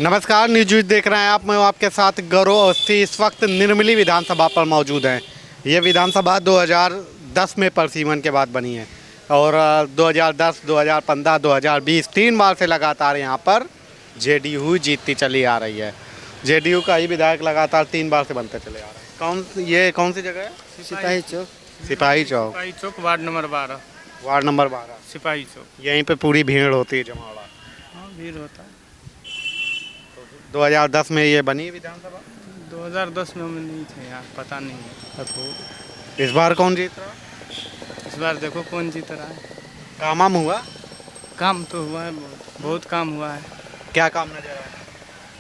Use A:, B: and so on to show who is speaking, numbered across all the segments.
A: नमस्कार, न्यूज देख रहे हैं आप। मैं आपके साथ गौरव अवस्थी इस वक्त निर्मली विधानसभा पर मौजूद हैं। ये विधानसभा 2010 में परसीमन के बाद बनी है और 2010, 2015, 2020 3 बार से लगातार यहाँ पर जेडीयू जीतती चली आ रही है। जेडीयू का ही विधायक लगातार 3 बार से बनते चले आ रहे हैं। कौन सी जगह है?
B: सिपाही चौक।
A: सिपाही चौक,
B: वार्ड नंबर 12।
A: वार्ड नंबर 12
B: सिपाही चौक।
A: यहीं पे पूरी भीड़ होती है, जमावड़ा।
B: हाँ, भीड़ होता है।
A: 2010 में ये बनी विधानसभा।
B: 2010 में हम नहीं थे यहाँ, पता नहीं है। तो
A: इस बार कौन जीत रहा?
B: इस बार देखो कौन जीत रहा है।
A: काम वाम हुआ?
B: काम तो हुआ है, बहुत काम हुआ है।
A: क्या काम नजर आया?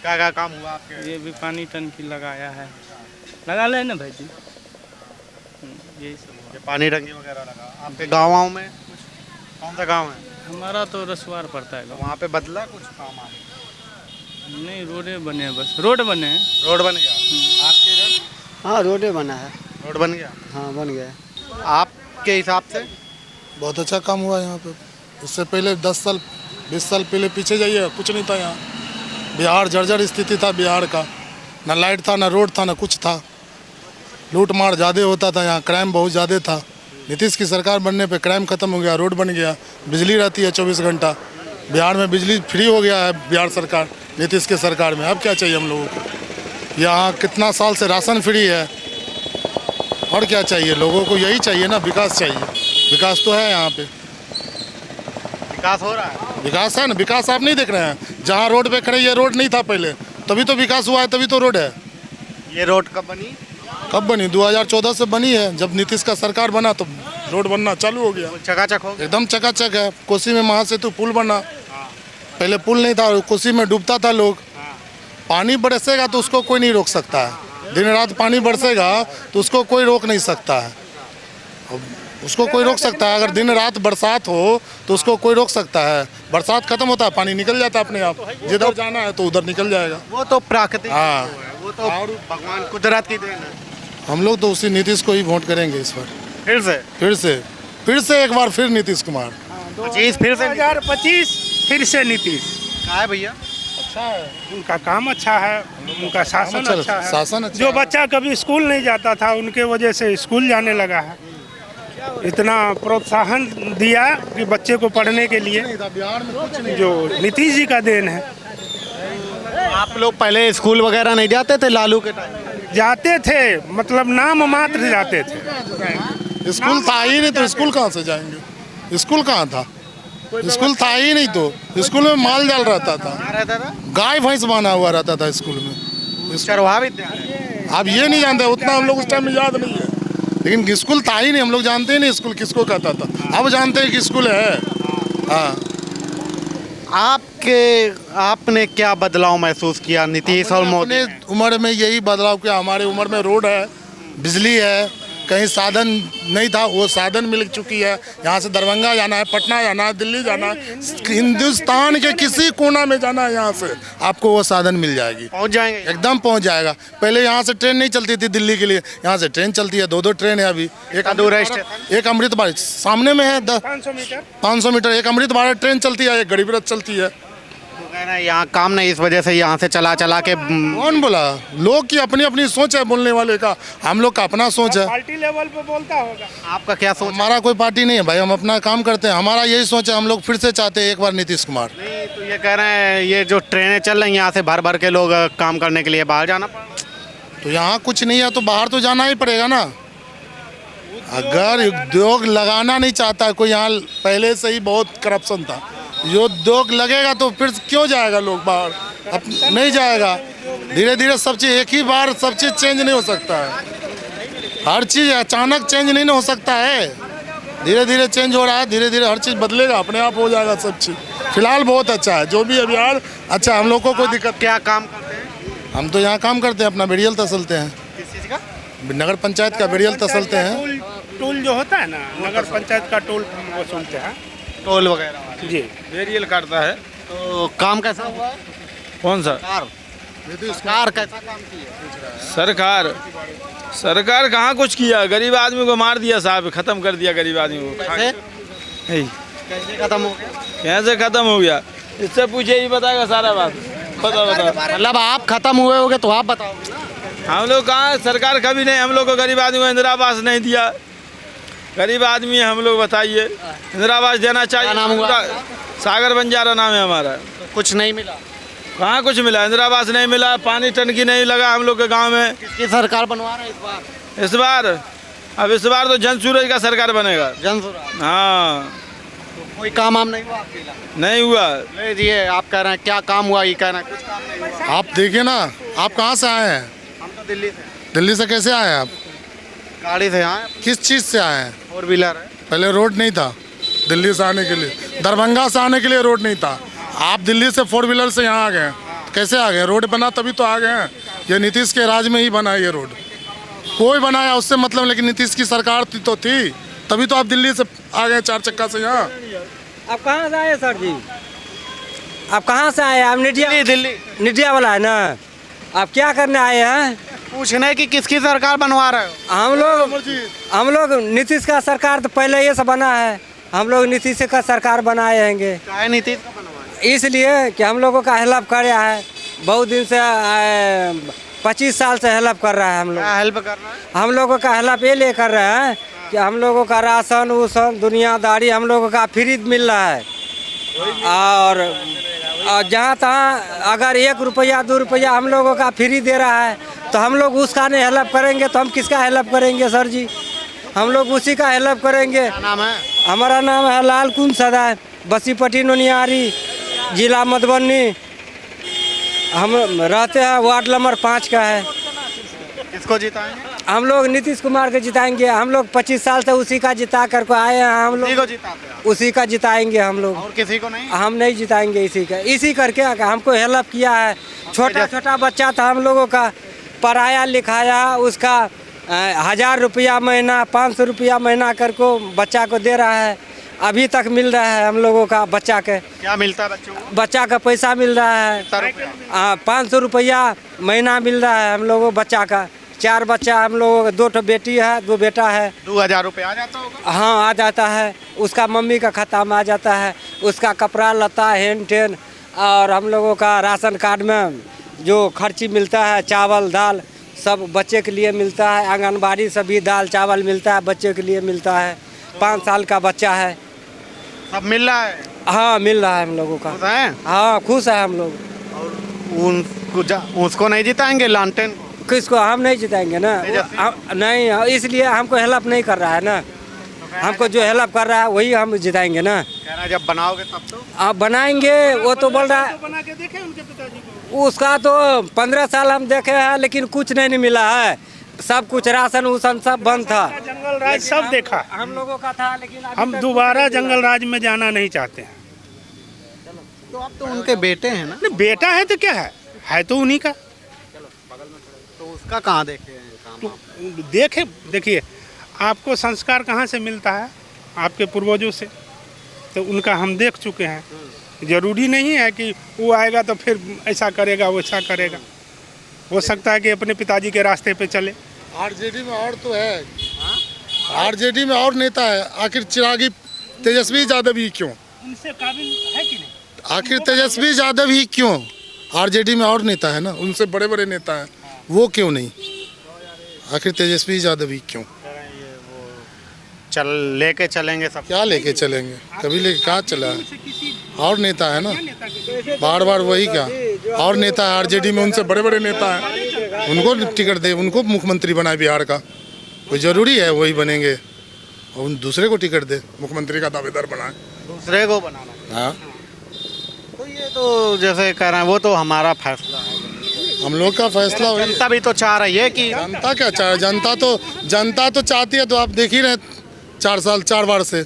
A: क्या क्या काम हुआ आपके?
B: ये भी पानी टंकी लगाया है, लगा ले ना भाई जी। यही सब
A: ये पानी टंकी वगैरह लगा। आपके गाँव में कौन सा गांव है?
B: हमारा तो रसवार पड़ता है गाँव।
A: वहाँ पे बदला कुछ काम? आप
B: नहीं, रोडे बने हैं, बस रोड बने हैं।
A: रोड बन गया आपके इधर?
C: हाँ, रोडे बना है।
A: रोड बन गया।
C: हाँ, बन गया।
A: आपके हिसाब से?
D: बहुत अच्छा काम हुआ यहाँ पे। इससे पहले 10 साल 20 साल पहले पीछे जाइए, कुछ नहीं था यहाँ। बिहार जर्जर स्थिति था बिहार का, ना लाइट था, ना रोड था, ना कुछ था। लूट मार ज़्यादा होता था यहाँ, क्राइम बहुत ज़्यादा था। नीतीश की सरकार बनने पे क्राइम खत्म हो गया, रोड बन गया, बिजली रहती है 24 घंटा। बिहार में बिजली फ्री हो गया है बिहार सरकार, नीतीश की सरकार में। अब क्या चाहिए हम लोगों को? यहाँ कितना साल से राशन फ्री है, और क्या चाहिए लोगों को? यही चाहिए ना, विकास चाहिए। विकास तो है यहाँ पे,
A: विकास हो रहा है।
D: विकास है ना, विकास आप नहीं देख रहे हैं? जहाँ रोड पे खड़े, ये रोड नहीं था पहले, तभी तो विकास हुआ है, तभी तो रोड है।
A: ये रोड कब बनी?
D: कब बनी? 2014 से बनी है। जब नीतीश का सरकार बना तो रोड बनना चालू हो गया,
A: चकाचक हो गया।
D: एकदम चकाचक है। कोसी में महासेतु पुल बना, पहले पुल नहीं था, कोसी में डूबता था लोग। पानी बरसेगा तो उसको कोई नहीं रोक सकता है। दिन रात पानी बरसेगा तो उसको कोई रोक नहीं सकता है। उसको कोई रोक सकता है? अगर दिन रात बरसात हो तो उसको कोई रोक सकता है? बरसात खत्म होता है, पानी निकल जाता है अपने आप। जिधर जाना है तो उधर निकल जाएगा।
A: वो तो प्राकृतिक,
D: हाँ,
A: वो तो भगवान कुदरत की देन है।
D: हम लोग तो उसी नीतीश को ही वोट करेंगे इस बार। फिर से एक बार फिर नीतीश कुमार।
A: 25 फिर से
E: 2025 फिर से नीतीश।
A: कहा है भैया?
D: अच्छा है,
E: उनका काम अच्छा है, उनका शासन अच्छा है।
D: शासन अच्छा
E: जो
D: है।
E: बच्चा कभी स्कूल नहीं जाता था, उनके वजह से स्कूल जाने लगा है। इतना प्रोत्साहन दिया कि बच्चे को पढ़ने के लिए,
D: बिहार में कुछ नहीं।
E: जो नीतीश जी का देन है।
A: आप लोग पहले स्कूल वगैरह नहीं जाते थे लालू के टाइम?
E: जाते थे, मतलब नाम मात्र जाते थे।
D: स्कूल था ही नहीं तो स्कूल कहाँ से जाएंगे? स्कूल कहाँ था? स्कूल था ही नहीं तो स्कूल में माल जाल रहता था,
A: रहता था
D: गाय भैंस बना हुआ रहता था स्कूल में।
A: चरवाहा विद्यालय।
D: आप ये नहीं जानते, उतना हम लोग उस टाइम में याद नहीं है, लेकिन स्कूल था ही नहीं। हम लोग जानते ही नहीं स्कूल किसको कहता था। अब जानते हैं कि स्कूल है। हाँ,
A: आपने क्या बदलाव महसूस किया नीतीश और मोदी?
D: अपने उम्र में यही बदलाव किया। हमारे उम्र में रोड है, बिजली है, कहीं साधन नहीं था, वो साधन मिल चुकी है। यहाँ से दरभंगा जाना है, पटना जाना है, दिल्ली जाना है, हिंदुस्तान के किसी कोना में जाना है, यहाँ से आपको वो साधन मिल जाएगी।
A: पहुंच जाएंगे?
D: एकदम पहुँच जाएगा। पहले यहाँ से ट्रेन नहीं चलती थी दिल्ली के लिए, यहाँ से ट्रेन चलती है। 2-2 ट्रेन है अभी। एक अमृत भारत सामने में है, 500 मीटर एक अमृत भारत ट्रेन चलती है, एक गरीब रथ चलती है।
A: यहाँ काम नहीं, इस वजह से यहाँ से चला के
D: कौन बोला? लोग की अपनी अपनी सोच है बोलने वाले का, हम लोग का अपना सोच है।
E: पार्टी लेवल पे बोलता होगा।
A: आपका क्या सोच?
D: हमारा कोई पार्टी नहीं है भाई, हम अपना काम करते हैं। हमारा यही सोच है, हम लोग फिर से चाहते हैं एक बार नीतीश कुमार।
A: नहीं तो ये कह रहे हैं ये जो ट्रेनें चल रही हैं यहाँ से भर भर के लोग काम करने के लिए बाहर जाना पड़ रहा है।
D: तो यहाँ कुछ नहीं है तो बाहर तो जाना ही पड़ेगा ना। अगर उद्योग लगाना नहीं चाहता कोई, यहाँ पहले से ही बहुत करप्शन था, जो उद्योग लगेगा तो फिर क्यों जाएगा लोग बाहर? अब नहीं जाएगा। धीरे धीरे सब चीज़ एक ही बार सब चीज़ चेंज नहीं हो सकता है। हर चीज़ अचानक चेंज नहीं हो सकता है, धीरे धीरे चेंज हो रहा है। धीरे धीरे हर चीज़ बदलेगा, अपने आप हो जाएगा सब चीज़। फिलहाल बहुत अच्छा है जो भी है बिहार, अच्छा। हम लोग को कोई दिक्कत।
A: क्या काम करते हैं?
D: हम तो यहाँ काम करते हैं, अपना बेरियल तसलते हैं।
A: किस चीज़ का?
D: नगर पंचायत का बेरियल तसलते हैं।
E: टोल जो होता है ना, नगर पंचायत का टोल वसूलते हैं।
A: टोल वगैरह
E: जी,
B: बेरियल काटता है।
A: तो काम कैसा हुआ है?
B: कौन सा?
A: सरकार कैसा काम की है?
B: सरकार कहाँ कुछ किया? गरीब आदमी को मार दिया साहब, खत्म कर दिया गरीब आदमी को।
A: कैसे खत्म हो गया?
B: कैसे खत्म हो गया? इससे पूछे ही बताएगा सारा बात।
A: मतलब आप खत्म हुए होगे तो आप बताओगे ना।
C: हम लोग कहाँ, सरकार कभी नहीं, हम लोग को गरीब आदमी को इंदिरा आवास नहीं दिया। गरीब आदमी है हम लोग, बताइए इंदिरा आवास देना चाहिए।
A: क्या नाम हुआ
C: पूरा- सागर बंजारा नाम है हमारा।
A: तो कुछ नहीं मिला।
C: कहाँ कुछ मिला, इंदिरा आवास नहीं मिला, पानी टंकी नहीं लगा हम लोग के गांव में।
A: किसकी सरकार बनवा रहा है इस बार?
C: इस बार तो जन सूरज का सरकार बनेगा।
A: जनसुराज।
C: हाँ,
A: तो कोई काम वाम नहीं हुआ आपके इलाके
C: नहीं हुआ।
A: में? ले जी आप कह रहे हैं क्या काम हुआ, ये कह रहे हैं कुछ काम नहीं हुआ।
D: आप देखिए ना, आप कहाँ से आए हैं?
A: हम तो दिल्ली से हैं।
D: दिल्ली से कैसे आए हैं आप?
A: गाड़ी से आए,
D: किस चीज़ से आए हैं?
A: 4 व्हीलर है।
D: पहले रोड नहीं था दिल्ली से आने के लिए, दरभंगा से आने के लिए रोड नहीं था। आप दिल्ली से 4 व्हीलर से यहाँ आ गए हैं, कैसे आ गए? रोड बना तभी तो आ गए हैं। ये नीतीश के राज में ही बना है ये रोड, कोई बनाया उससे मतलब, लेकिन नीतीश की सरकार तो थी तभी तो आप दिल्ली से आ गए 4 चक्का से यहाँ।
F: आप कहाँ से आए सर जी? आप कहाँ से आए? आप निडिया
A: दिल्ली
F: निडिया वाला है ना? आप क्या करने आए हैं?
A: पूछना है कि किसकी सरकार बनवा रहे हो।
F: हम लोग नीतीश का सरकार तो पहले ये सब बना है, हम लोग नीतीश का सरकार बनाए हैंगे
A: चाहे नीतीश का बनवाए।
F: इसलिए कि हम लोगों का हेल्प कर रहा है बहुत दिन से। 25 साल से हेल्प कर रहा है हम लोग।
A: क्या हेल्प कर रहा है?
F: हम लोगों का हेल्प ये ले कर रहे हैं कि हम लोगों का राशन उसन दुनियादारी हम लोगों का फ्री मिल रहा है। और जहाँ तहाँ अगर 1 रुपया 2 रुपया हम लोगों का फ्री दे रहा है तो हम लोग उसका नहीं हेल्प करेंगे तो हम किसका हेल्प करेंगे सर जी? हम लोग उसी का हेल्प करेंगे।
A: क्या नाम है?
F: हमारा नाम है लाल कुंज सदा, बसीपट्टी नोनियारी, जिला मधुबनी। हम रहते हैं वार्ड नंबर 5 का है।
A: किसको जिताएंगे?
F: हम लोग नीतीश कुमार को जिताएंगे। हम लोग 25 साल से उसी का जिता करके आए हैं। हम
A: किसी
F: लोग
A: को जिताते हैं
F: उसी का जिताएंगे हम लोग।
A: और किसी को नहीं?
F: हम नहीं जिताएंगे इसी का। इसी करके हमको हेल्प किया है। छोटा छोटा बच्चा था हम लोगों का, पढ़ाया लिखाया, उसका 1000 रुपया महीना 500 रुपया महीना करके बच्चा को दे रहा है। अभी तक मिल रहा है हम लोगों का बच्चा के।
A: क्या मिलता है बच्चों को?
F: बच्चा का पैसा मिल रहा है।
A: कितना रुपया?
F: 500 रुपया महीना मिल रहा है हम लोगों बच्चा का। 4 बच्चा हम लोगों का, 2 बेटी है 2 बेटा है।
A: 2000 रुपया आ जाता होगा?
F: हाँ आ जाता है, उसका मम्मी का खाता में आ जाता है। उसका कपड़ा लता हेन टेन और हम लोगों का राशन कार्ड में जो खर्ची मिलता है, चावल दाल सब बच्चे के लिए मिलता है। आंगनबाड़ी से भी दाल चावल मिलता है, बच्चे के लिए मिलता है। 5 साल का बच्चा है।
A: सब मिल रहा है?
F: हाँ मिल रहा है हम लोगों का।
A: खुश हैं?
F: हाँ खुश है हम लोग।
A: उसको नहीं जिताएंगे लालटेन को?
F: किसको? हम नहीं जिताएंगे ना। नहीं, इसलिए हमको हेल्प नहीं कर रहा है ना। हमको जो हेल्प कर रहा है वही हम जिताएंगे ना।
A: कह रहा है जब बनाओगे तब तो।
F: आप बनाएंगे, वो तो बोल रहा है।
E: बना के देखे उनके पिताजी को।
F: उसका तो 15 साल हम देखे हैं लेकिन कुछ नहीं मिला है। सब कुछ राशन उसन सब बंद था।
E: जंगल राज सब देखा
F: हम लोगों का था लेकिन अभी
E: हम
F: तक
E: दोबारा जंगल राज में जाना नहीं चाहते हैं।
A: तो आप तो उनके बेटे हैं ना?
E: नहीं, बेटा है तो क्या है तो उन्हीं का।
A: तो उसका कहाँ देखे हैं काम आप?
E: देखिए आपको संस्कार कहाँ से मिलता है? आपके पूर्वजों से। तो उनका हम देख चुके हैं। जरूरी नहीं है कि वो आएगा तो फिर ऐसा करेगा वैसा करेगा। हो सकता है कि अपने पिताजी के रास्ते पे चले।
D: आरजेडी में और तो है, आरजेडी में और नेता है। आखिर चिरागी तेजस्वी यादव ही क्यों?
E: उनसे काबिल है कि नहीं?
D: आखिर तेजस्वी यादव ही क्यों? आरजेडी में और नेता है ना, उनसे बड़े बड़े नेता हैं, वो क्यों नहीं? आखिर तेजस्वी यादव ही क्यों?
A: लेके चलेंगे सब।
D: क्या लेके चलेंगे? कभी लेके कहाँ चला है? और नेता है ना, बार बार वही क्या और नेता है आरजेडी में, उनसे बड़े बड़े नेता हैं। उनको टिकट दे, उनको मुख्यमंत्री बनाए बिहार का। कोई ज़रूरी है वही बनेंगे? और उन दूसरे को टिकट दे, मुख्यमंत्री का दावेदार बनाए।
A: दूसरे को बनाना।
D: हाँ,
A: तो ये तो जैसे कह रहे हैं वो तो हमारा फैसला है।
D: हम लोग का फैसला वही।
A: जनता भी तो चाह रही है कि
D: जनता क्या चाहे? जनता तो चाहती है। तो आप देख ही रहे 4 बार से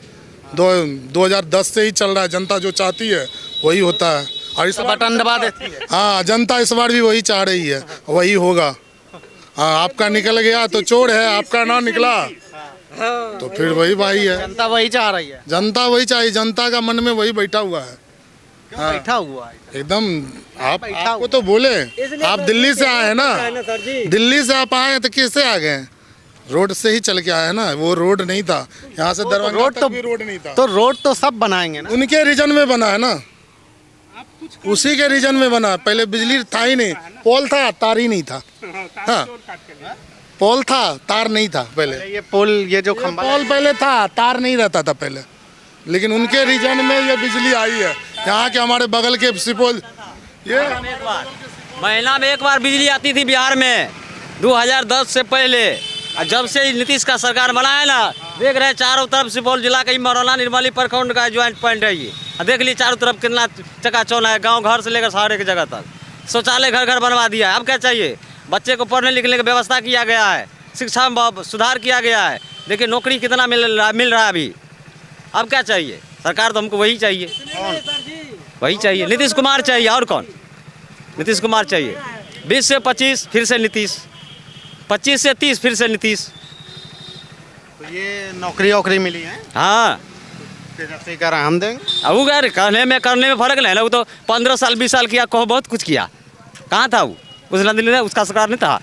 D: 2010 से ही चल रहा है। जनता जो चाहती है वही होता है। और इस बार
A: बटन दबा देती है।
D: हाँ, जनता इस बार भी वही चाह रही है, वही होगा। हाँ, आपका निकल गया तो चोर है, आपका ना निकला तो फिर वही भाई है।
A: जनता वही चाह रही है।
D: जनता वही चाहिए, जनता का मन में वही बैठा हुआ है।
A: क्यों बैठा हुआ है?
D: एकदम आपको तो बोले, आप दिल्ली से आए हैं ना, दिल्ली से आप आए हैं तो कैसे आ गए? रोड से ही चल के आए हैं ना। वो रोड नहीं था, यहाँ से दरभंगा तक भी रोड नहीं था।
A: तो रोड तो सब बनाएंगे ना।
D: उनके रीजन में बना है ना। उसी के रीजन में बना। पहले बिजली था ही नहीं, पोल था तार ही नहीं था। हाँ, पोल था तार नहीं था पहले।
A: ये पोल, ये जो खंभा
D: पोल पहले था, तार नहीं रहता था पहले, लेकिन उनके रीजन में ये बिजली आई है। यहाँ के हमारे बगल के सुपौल, ये
F: महीना में एक बार बिजली आती थी बिहार में 2010 से पहले। और जब से नीतीश का सरकार बना है ना, देख रहे हैं चारों तरफ सुपौल जिला का मरौला निर्मली प्रखंड का ज्वाइंट पॉइंट है ये। देख लीजिए चारों तरफ कितना चकाचौंध है, गांव घर से लेकर शहर की जगह तक। शौचालय घर घर बनवा दिया है। अब क्या चाहिए? बच्चे को पढ़ने लिखने की व्यवस्था किया गया है, शिक्षा में सुधार किया गया है। देखिए नौकरी कितना मिल रहा है अभी। अब क्या चाहिए? सरकार तो हमको वही चाहिए, वही चाहिए। नीतीश कुमार चाहिए, और कौन? नीतीश कुमार चाहिए। 20 से 25 फिर से नीतीश, 25 से 30 फिर से नीतीश।
A: तो ये नौकरी वोकरी मिली है,
F: हाँ
A: जैसे कह रहे हैं हम देंगे।
F: अब वो यार करने में फर्क नहीं है। वो तो 15 साल 20 साल किया, कहो बहुत कुछ किया। कहाँ था वो? उस नदी उसका सरकार नहीं था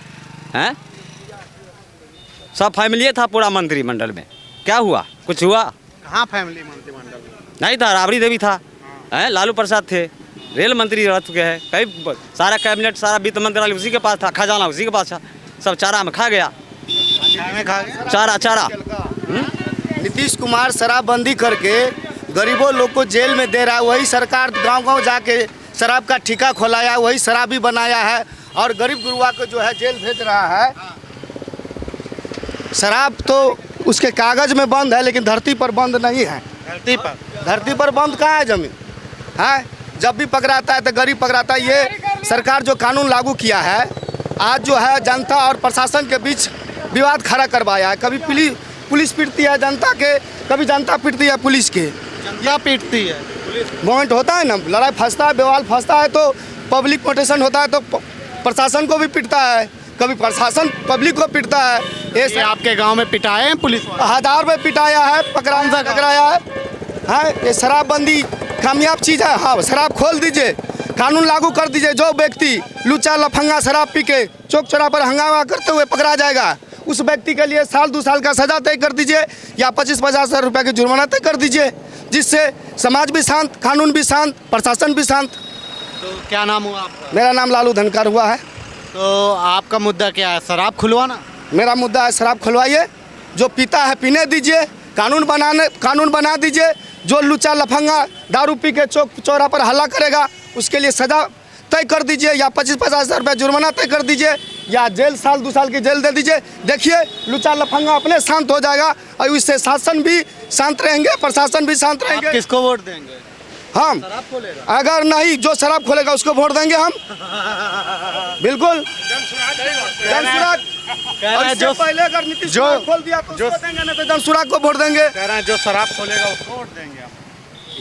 F: हैं? सब फैमिली था पूरा मंत्रिमंडल में। क्या हुआ? कुछ हुआ?
A: कहाँ फैमिली मंत्रिमंडल में?
F: नहीं था। राबड़ी देवी था, हैं? लालू प्रसाद थे, रेल मंत्री रह चुके हैं। कई सारा कैबिनेट, सारा वित्त मंत्रालय उसी के पास था, खजाना उसी के पास था। सब चारा में खा गया, चारा।
G: नीतीश कुमार शराबबंदी करके गरीबों लोग को जेल में दे रहा है। वही सरकार गांव-गांव जाके शराब का ठेका खोलाया, वही शराबी बनाया है और गरीब गुरुआ को जो है जेल भेज रहा है। शराब तो उसके कागज में बंद है, लेकिन धरती पर बंद नहीं है। धरती पर बंद कहाँ है? जमीन है। जब भी पकड़ाता है तो गरीब पकड़ाता है। ये सरकार जो कानून लागू किया है, आज जो है जनता और प्रशासन के बीच विवाद खड़ा करवाया है। कभी पुलिस पीटती है जनता के, कभी जनता पीटती है पुलिस के।
A: जनता पीटती है,
G: मोमेंट होता है ना, लड़ाई फंसता है, विवाद फंसता है तो पब्लिक प्रोटेक्शन होता है तो प्रशासन को भी पीटता है, कभी प्रशासन पब्लिक को पीटता है।
A: ये आपके गांव में पिटाए हैं पुलिस?
G: 1000 में पिटाया है, पकड़ाया है। ये शराबबंदी कामयाब चीज़ है। हाँ, शराब खोल दीजिए, कानून लागू कर दीजिए। जो व्यक्ति लुच्चा लफंगा शराब पी के चौक चौराहे पर हंगामा करते हुए पकड़ा जाएगा, उस व्यक्ति के लिए 1-2 साल का सजा तय कर दीजिए या 25-50 हज़ार रुपये की जुर्माना तय कर दीजिए, जिससे समाज भी शांत, कानून भी शांत, प्रशासन भी शांत।
A: तो क्या नाम हुआ आपका?
G: मेरा नाम लालू धनकर हुआ है।
A: तो आपका मुद्दा क्या है? शराब खुलवाना?
G: मेरा मुद्दा है शराब खुलवाइए, जो पीता है पीने दीजिए, कानून बना दीजिए। जो लुच्चा लफंगा दारू पी के चौक चौराहा पर हल्ला करेगा, उसके लिए सजा तय कर दीजिए या 25-50 हज़ार रुपये जुर्माना तय कर दीजिए या जेल 1-2 साल की जेल दे दीजिए। देखिए लुच्चा लफंगा अपने शांत हो जाएगा और इससे शासन भी शांत रहेंगे, प्रशासन भी शांत रहेंगे।
A: आप किसको वोट देंगे?
G: हम अगर नहीं, जो शराब खोलेगा उसको वोट देंगे हम। बिल्कुल जनसुराग। और इससे पहले अगर नीतीश कुमार खोल दिया तो उसको देंगे, नहीं तो जनसुराग को वोट देंगे।
A: कह रहे हैं जो शराब खोलेगा उसको वोट देंगे हम।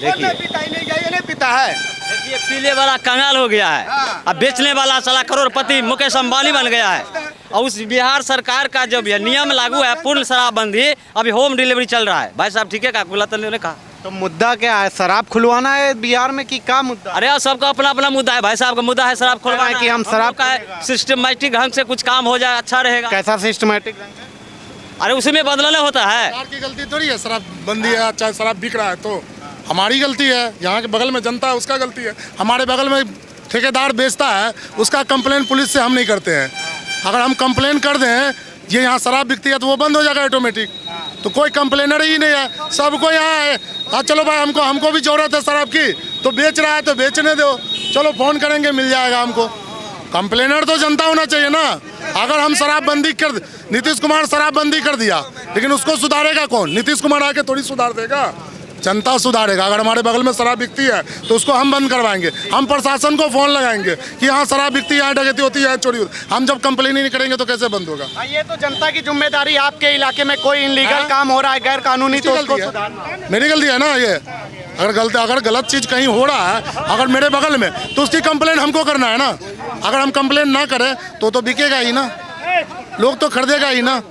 F: देखिए
G: पीता ही नहीं, ये नहीं पीता है।
F: देखिए पीने वाला कंगाल हो गया है, अब बेचने वाला साला करोड़पति मुकेश अंबानी बन गया है। और उस बिहार सरकार का जब यह नियम लागू है, पूर्ण शराबबंदी, अभी होम डिलीवरी चल रहा है। भाई साहब ठीक है, गुलातन ने कहा।
A: तो मुद्दा क्या है? शराब खुलवाना है बिहार में कि क्या मुद्दा?
F: अरे यार सबका अपना अपना मुद्दा है। भाई साहब का मुद्दा है शराब खुलवाना,
A: कि हम शराब
F: का है सिस्टमेटिक ढंग से कुछ काम हो जाए, अच्छा रहेगा।
A: कैसा सिस्टमेटिक?
F: अरे उसमें बदलाना होता है।
D: सरकार की गलती थोड़ी है, शराब बंदी है, चाहे शराब बिक रहा है तो हमारी गलती है। यहाँ के बगल में जनता है उसका गलती है। हमारे बगल में ठेकेदार बेचता है, उसका कंप्लेन पुलिस से हम नहीं करते हैं। अगर हम कंप्लेन कर दें ये यहाँ शराब बिकती है तो वो बंद हो जाएगा ऑटोमेटिक। तो कोई कंप्लेनर ही नहीं है, सबको यहाँ है। हाँ चलो भाई, हमको भी जरूरत है शराब की, तो बेच रहा है तो बेचने दो, चलो फ़ोन करेंगे मिल जाएगा हमको। कंप्लेनर तो जनता होना चाहिए ना। अगर हम शराबबंदी कर, नीतीश कुमार शराबबंदी कर दिया, लेकिन उसको सुधारेगा कौन? नीतीश कुमार आके थोड़ी सुधार देगा, जनता सुधारेगा। अगर हमारे बगल में शराब बिकती है तो उसको हम बंद करवाएंगे। हम प्रशासन को फ़ोन लगाएंगे कि यहाँ शराब बिकती है, यहाँ डकैती होती है, चोरी होती है। हम जब कंप्लेन ही नहीं करेंगे तो कैसे बंद होगा?
A: ये तो जनता की जिम्मेदारी। आपके इलाके में कोई इनलीगल काम हो रहा है, गैर कानूनी, तो उसको सुधारना
D: मेरी गलती है ना। ये अगर गलत चीज़ कहीं हो रहा है अगर मेरे बगल में, तो उसकी कंप्लेन हमको करना है ना। अगर हम कंप्लेन ना करें तो बिकेगा ही ना, लोग तो खरीदेगा ही ना।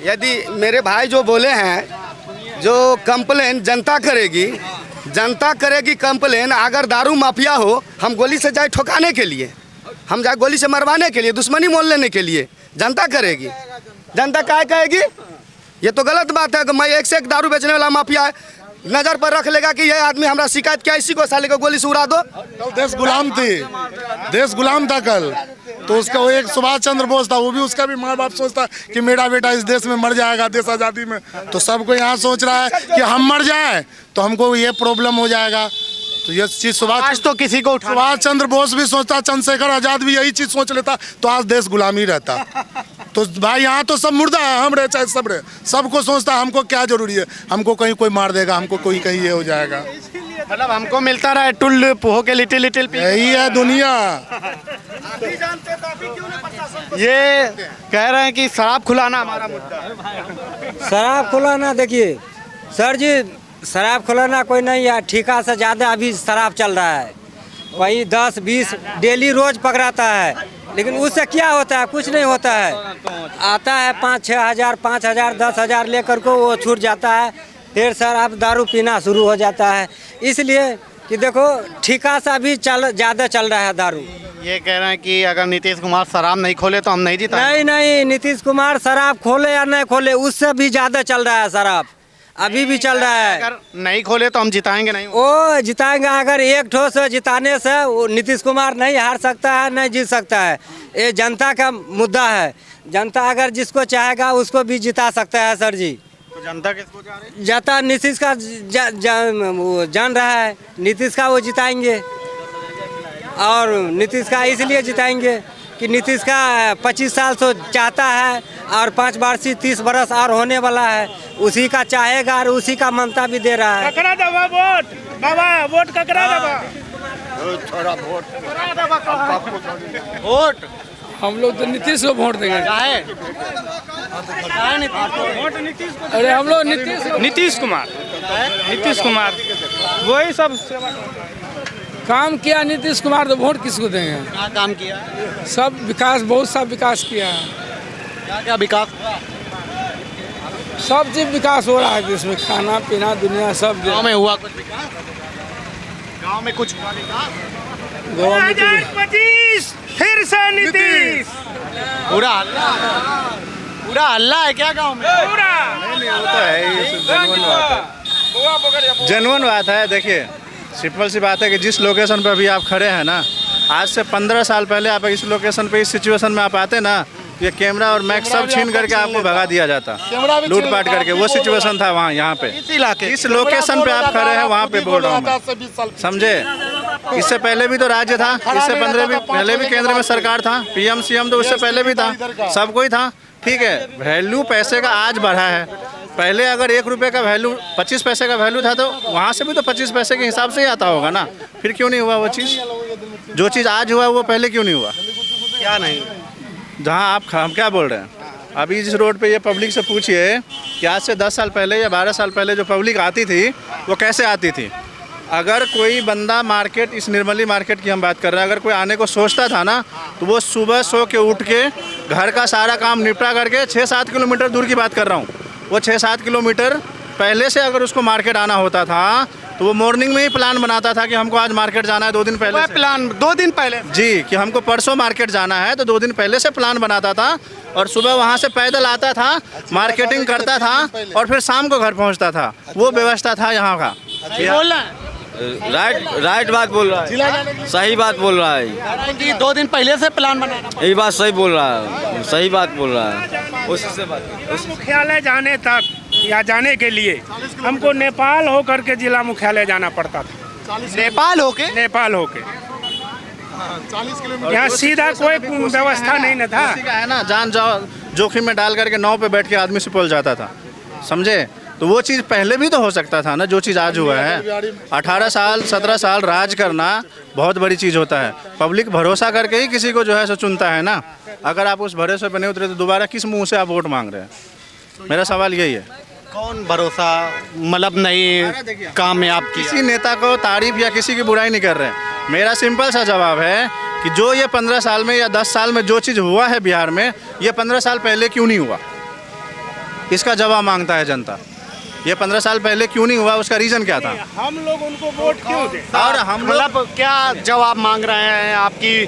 G: यदि मेरे भाई जो बोले हैं, जो कंप्लेन जनता करेगी कंप्लेन। अगर दारू माफिया हो, हम गोली से जाए ठोकाने के लिए, हम जाए गोली से मरवाने के लिए, दुश्मनी मोल लेने के लिए जनता करेगी। जनता क्या कहेगी? ये तो गलत बात है कि मैं एक से एक दारू बेचने वाला माफिया है। नज़र पर रख लेगा कि ये आदमी हमारा शिकायत किया, इसी को साले को गोली से उड़ा दो।
D: कल देश गुलाम थी, देश गुलाम था कल, तो उसका वो एक सुभाष चंद्र बोस था, वो भी उसका भी माँ बाप सोचता कि मेरा बेटा इस देश में मर जाएगा देश आज़ादी में, तो सबको यहाँ सोच रहा है कि हम मर जाएं तो हमको ये प्रॉब्लम हो जाएगा। तो ये चीज़ सुभाष
A: तो किसी को
D: सुभाष चंद्र बोस भी सोचता, चंद्रशेखर आजाद भी यही चीज़ सोच लेता, तो आज देश गुलामी रहता। तो भाई यहाँ तो सब मुर्दा है, हम रहे चाहे सब रहे, सबको सोचता है हमको क्या जरूरी है, हमको कहीं कोई मार देगा, हमको कोई कहीं ये हो जाएगा।
A: मतलब हमको मिलता रहा टुल हो के लिटिल लिटिल
D: यही है दुनिया।
A: ये कह रहे हैं कि शराब खुलाना हमारा मुद्दा है।
F: शराब खुलाना, देखिए सर जी, शराब खुलाना कोई नहीं है, ठेका से ज़्यादा अभी शराब चल रहा है, वही 10-20 डेली रोज पकड़ाता है, लेकिन उससे क्या होता है, कुछ नहीं होता है। आता है 5-6 हज़ार, 5 हज़ार, 10 हज़ार लेकर को वो छूट जाता है, फिर शराब दारू पीना शुरू हो जाता है। इसलिए कि देखो ठेका से अभी ज़्यादा चल रहा है दारू।
A: ये कह रहे हैं कि अगर नीतीश कुमार शराब नहीं खोले तो हम नहीं जीतेंगे।
F: नहीं, नीतीश कुमार शराब खोले या नहीं खोले, उससे भी ज़्यादा चल रहा है शराब, अभी भी चल रहा है।
A: अगर नहीं खोले तो हम जिताएंगे नहीं।
F: वो जिताएंगे, अगर एक ठो से जिताने से वो नीतीश कुमार नहीं हार सकता है, नहीं जीत सकता है। ये जनता का मुद्दा है, जनता अगर जिसको चाहेगा उसको भी जिता सकता है सर जी।
A: तो जनता किसको चाह रही है?
F: जनता नीतीश का वो जान रहा है, नीतीश का वो जिताएंगे, और नीतीश का इसलिए जिताएंगे कि नीतीश का 25 साल से चाहता है, और 5 बार से 30 बरस और होने वाला है, उसी का चाहेगा और उसी का मानता भी दे रहा है।
E: ककरा दबा वोट बाबा, वोट ककरा दबा,
A: वोट
H: हम लोग तो नीतीश को वोट देंगे। अरे हम लोग
B: नीतीश कुमार वही सब
H: काम किया नीतीश कुमार, तो वोट किसको देंगे?
A: क्या काम किया?
H: सब विकास, बहुत सा विकास किया है,
A: क्या क्या विकास?
H: सब चीज विकास हो रहा है देश में, खाना पीना दुनिया सब।
A: गाँव में हुआ कुछ विकास? गाँव में कुछ हुआ विकास?
E: 2025 फिर से नीतीश।
A: पूरा हल्ला है क्या गाँव में?
C: जेन्युइन बात है। देखिए सिंपल सी बात है कि जिस लोकेशन पर अभी आप खड़े हैं ना, आज से 15 साल पहले आप इस लोकेशन पे, इस सिचुएशन में आप आते ना, ये कैमरा और माइक सब छीन करके आपको भगा दिया जाता, लूटपाट करके। वो सिचुएशन था वहाँ, यहाँ पे इस लोकेशन पे आप खड़े हैं, वहाँ पे बोल रहा हूँ मैं, समझे। इससे पहले भी तो राज्य था, इससे पहले भी केंद्र में सरकार था, PM CM तो उससे पहले भी था, सब कोई था, ठीक है। वैल्यू पैसे का आज बढ़ा है, पहले अगर 1 रुपये का वैल्यू 25 पैसे का वैल्यू था, तो वहाँ से भी तो 25 पैसे के हिसाब से ही आता होगा ना, फिर क्यों नहीं हुआ वो चीज़? जो चीज़ आज हुआ वो पहले क्यों नहीं हुआ?
A: क्या नहीं?
C: जहाँ हम क्या बोल रहे हैं, अभी जिस रोड पे ये पब्लिक से पूछिए कि आज से 10 साल पहले या 12 साल पहले जो पब्लिक आती थी वो कैसे आती थी। अगर कोई बंदा मार्केट, इस निर्मली मार्केट की हम बात कर रहे हैं, अगर कोई आने को सोचता था ना, तो वो सुबह सो के उठ के घर का सारा काम निपटा करके 6-7 किलोमीटर दूर की बात कर रहा हूँ, वो 6-7 किलोमीटर पहले से अगर उसको मार्केट आना होता था, तो वो मॉर्निंग में ही प्लान बनाता था कि हमको आज मार्केट जाना है 2 दिन पहले से।
A: प्लान 2 दिन पहले
C: जी, कि हमको परसों मार्केट जाना है, तो 2 दिन पहले से प्लान बनाता था, और सुबह वहाँ से पैदल आता था, मार्केटिंग करता था, और फिर शाम को घर पहुँचता था। वो व्यवस्था था यहाँ का।
A: बोल रहे हैं
F: राइट बात बोल रहा है, सही बात बोल रहा है,
A: कि 2 दिन पहले से प्लान बनाना।
F: यही बात सही बोल रहा है, सही बात बोल रहा है। उससे
E: मुख्यालय जाने तक या जाने के लिए हमको नेपाल होकर के जिला मुख्यालय जाना पड़ता था।
A: नेपाल होके?
E: नेपाल होके 40 यहाँ सीधा कोई व्यवस्था नहीं न था।
C: है ना, जान जोखिम में डाल करके नाव पे बैठ के आदमी सुपौल जाता था, समझे। तो वो चीज़ पहले भी तो हो सकता था ना, जो चीज़ आज हुआ है। 18 साल 17 साल राज करना बहुत बड़ी चीज़ होता है। पब्लिक भरोसा करके ही किसी को जो है सो चुनता है ना। अगर आप उस भरोसे पर नहीं उतरे तो दोबारा किस मुंह से आप वोट मांग रहे हैं? मेरा सवाल यही है।
A: कौन भरोसा, मतलब नहीं कामयाब किया?
C: किसी नेता को तारीफ या किसी की बुराई नहीं कर रहे हैं। मेरा सिंपल सा जवाब है कि जो ये 15 साल में या 10 साल में जो चीज़ हुआ है बिहार में, ये 15 साल पहले क्यों नहीं हुआ? इसका जवाब मांगता है जनता। ये 15 साल पहले क्यों नहीं हुआ, उसका रीज़न क्या था?
E: हम लोग उनको वोट क्यों दें?
C: और हम
A: मतलब क्या जवाब मांग रहे हैं आपकी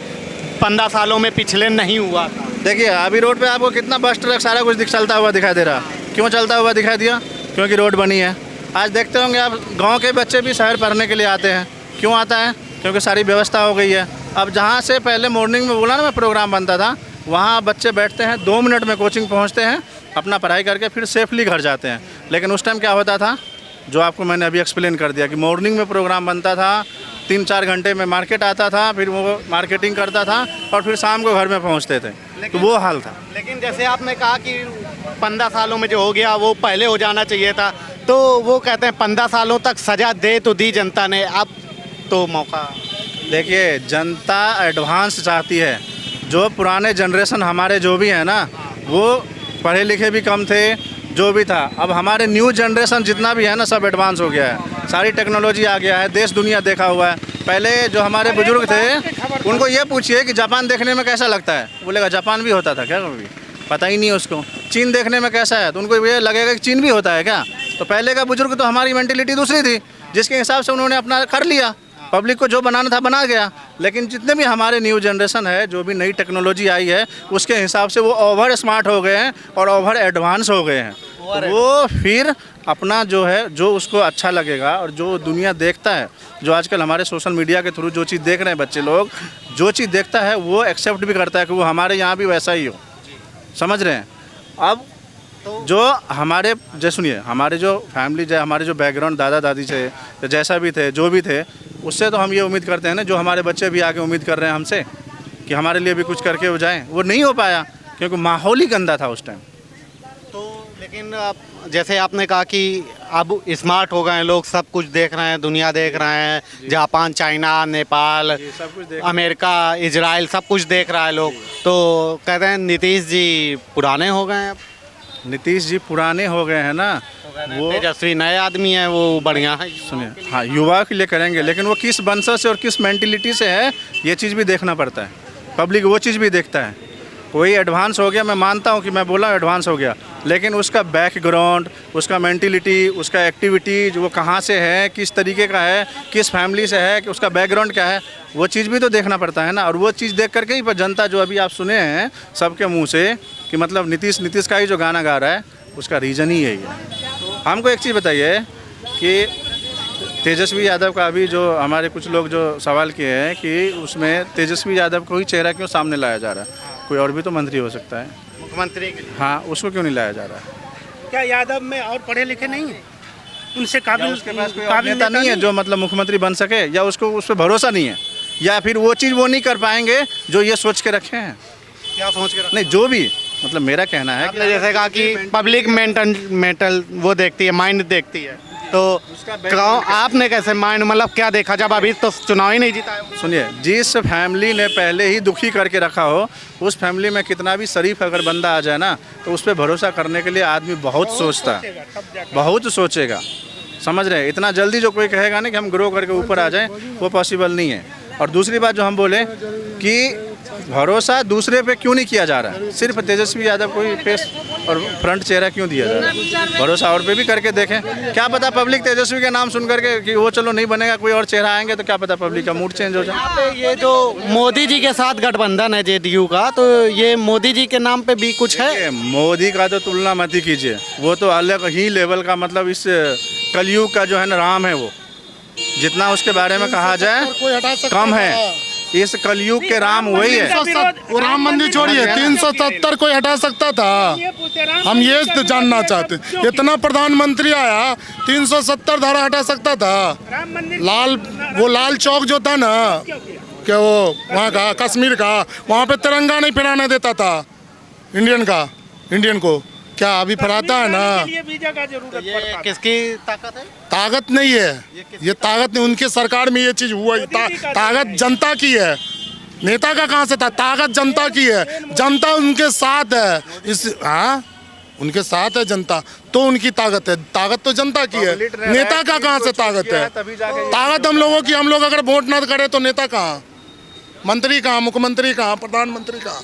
A: 15 सालों में पिछले नहीं हुआ?
C: देखिए अभी रोड पे आपको कितना बस ट्रक सारा कुछ चलता हुआ दिखाई दे रहा है। क्यों चलता हुआ दिखाई दिया? क्योंकि रोड बनी है। आज देखते होंगे आप, गांव के बच्चे भी शहर पढ़ने के लिए आते हैं। क्यों आता है? क्योंकि सारी व्यवस्था हो गई है। अब जहाँ से पहले मॉर्निंग में बोला ना मैं प्रोग्राम बनता था, वहाँ बच्चे बैठते हैं, 2 मिनट में कोचिंग पहुँचते हैं, अपना पढ़ाई करके फिर सेफली घर जाते हैं। लेकिन उस टाइम क्या होता था, जो आपको मैंने अभी एक्सप्लेन कर दिया कि मॉर्निंग में प्रोग्राम बनता था, 3-4 घंटे में मार्केट आता था, फिर वो मार्केटिंग करता था और फिर शाम को घर में पहुंचते थे। तो वो हाल था।
A: लेकिन जैसे आपने कहा कि 15 सालों में जो हो गया वो पहले हो जाना चाहिए था, तो वो कहते हैं 15 सालों तक सजा दे तो दी जनता ने, अब तो मौका।
C: देखिए, जनता एडवांस चाहती है। जो पुराने जनरेशन हमारे जो भी हैं ना, वो पढ़े लिखे भी कम थे, जो भी था। अब हमारे न्यू जनरेशन जितना भी है ना, सब एडवांस हो गया है, सारी टेक्नोलॉजी आ गया है, देश दुनिया देखा हुआ है। पहले जो हमारे बुजुर्ग थे, उनको ये पूछिए कि जापान देखने में कैसा लगता है, बोलेगा जापान भी होता था क्या कभी? पता ही नहीं है उसको। चीन देखने में कैसा है, तो उनको ये लगेगा कि चीन भी होता है क्या? तो पहले का बुजुर्ग तो हमारी मेंटेलिटी दूसरी थी, जिसके हिसाब से उन्होंने अपना कर लिया, पब्लिक को जो बनाना था बना गया। लेकिन जितने भी हमारे न्यू जनरेशन है, जो भी नई टेक्नोलॉजी आई है, उसके हिसाब से वो ओवर स्मार्ट हो गए हैं और ओवर एडवांस हो गए हैं। वो फिर अपना जो है, जो उसको अच्छा लगेगा और जो दुनिया देखता है, जो आजकल हमारे सोशल मीडिया के थ्रू जो चीज़ देख रहे हैं बच्चे लोग, जो चीज़ देखता है वो एक्सेप्ट भी करता है कि वो हमारे यहाँ भी वैसा ही हो। समझ रहे हैं? अब जो हमारे, जैसे सुनिए, हमारे जो फैमिली, हमारे जो बैकग्राउंड दादा दादी से जैसा भी थे, जो भी थे, उससे तो हम ये उम्मीद करते हैं ना, जो हमारे बच्चे भी आके उम्मीद कर रहे हैं हमसे कि हमारे लिए भी कुछ करके हो जाए, वो नहीं हो पाया क्योंकि माहौल ही गंदा था उस टाइम।
A: तो लेकिन जैसे आपने कहा कि अब स्मार्ट हो गए हैं लोग, सब कुछ देख रहे हैं, दुनिया देख रहे हैं, जापान, चाइना, नेपाल,
C: सब कुछ
A: अमेरिका, इजराइल, सब कुछ देख रहा है लोग। तो कहते हैं नीतीश जी पुराने हो गए हैं अब।
C: नीतीश जी पुराने हो गए हैं ना, वो
A: तेजस्वी नए आदमी हैं, वो बढ़िया है।
C: सुनिए, हाँ, युवा के लिए करेंगे, लेकिन वो किस वंशज से और किस मेंटिलिटी से है, ये चीज़ भी देखना पड़ता है। पब्लिक वो चीज़ भी देखता है। कोई एडवांस हो गया, मैं मानता हूँ कि मैं बोला एडवांस हो गया, लेकिन उसका बैकग्राउंड, उसका मेंटिलिटी, उसका एक्टिविटी, वो कहाँ से है, किस तरीके का है, किस फैमिली से है, कि उसका बैकग्राउंड क्या है, वो चीज़ भी तो देखना पड़ता है ना। और वो चीज़ देख करके ही पर जनता, जो अभी आप सुने हैं सबके मुंह से कि मतलब नीतीश का ही जो गाना गा रहा है, उसका रीज़न ही यही है। हमको एक चीज़ बताइए कि तेजस्वी यादव का अभी जो हमारे कुछ लोग जो सवाल किए हैं कि उसमें तेजस्वी यादव को ही चेहरा क्यों सामने लाया जा रहा है? कोई और भी तो मंत्री हो सकता है,
A: मुख्यमंत्री के लिए।
C: हाँ, उसको क्यों नहीं लाया जा रहा है?
E: क्या यादव में और पढ़े लिखे नहीं है? उनसे काबिल,
C: उसके पास कोई और नेता नहीं है जो मतलब मुख्यमंत्री बन सके, या उसको उस पर भरोसा नहीं है, या फिर वो चीज़ वो नहीं कर पाएंगे जो ये सोच के रखे हैं?
A: क्या सोच के
C: नहीं, जो भी मतलब मेरा कहना है
A: आपने जैसे कहा कि पब्लिक मेंटल वो देखती है, माइंड देखती है, तो आपने कैसे माइंड, मतलब क्या देखा जब अभी तो चुनाव ही नहीं जीता है?
C: सुनिए, जिस फैमिली ने पहले ही दुखी करके रखा हो, उस फैमिली में कितना भी शरीफ अगर बंदा आ जाए ना, तो उस पर भरोसा करने के लिए आदमी बहुत सोचता है, बहुत सोचेगा। समझ रहे हैं? इतना जल्दी जो कोई कहेगा ना कि हम ग्रो करके ऊपर आ जाएं, वो पॉसिबल नहीं है। और दूसरी बात जो हम बोले कि भरोसा दूसरे पे क्यों नहीं किया जा रहा है, सिर्फ तेजस्वी यादव को ही फेस और फ्रंट चेहरा क्यों दिया जा रहा है? भरोसा और पे भी करके देखें, क्या पता पब्लिक तेजस्वी के नाम सुन करके कि वो चलो नहीं बनेगा, कोई और चेहरा आएंगे तो क्या पता पब्लिक का मूड चेंज हो जाए।
A: ये जो मोदी जी के साथ गठबंधन है जेडीयू का, तो ये मोदी जी के नाम पे भी कुछ है?
C: मोदी का तो तुलना मत ही कीजिए, वो तो अलग ही लेवल का, मतलब इस कलयुग का जो है ना राम है, वो जितना उसके बारे में कहा जाए कम है। इस कलयुग के राम वही है।
D: वो राम मंदिर छोड़िए, 370 कोई हटा सकता था? हम ये जानना चाहते हैं। इतना प्रधानमंत्री आया, 370 धारा हटा सकता था? वो लाल चौक जो था ना, क्या वो वहाँ का कश्मीर का, वहाँ पे तिरंगा नहीं फहराने देता था इंडियन को। क्या अभी फहराता है ना?
A: ये किसकी ताकत है?
D: ताकत नहीं है, ये ताकत नहीं, उनकी सरकार में ये चीज हुआ। ताकत जनता की है, नेता का कहाँ से था? ताकत जनता की है, जनता उनके साथ है। हाँ, उनके साथ है जनता, तो उनकी ताकत है। ताकत तो जनता की है, नेता का कहाँ से ताकत है? ताकत हम लोगों की, हम लोग अगर वोट ना करें तो नेता कहाँ, मंत्री कहाँ, मुख्यमंत्री कहाँ, प्रधानमंत्री कहाँ?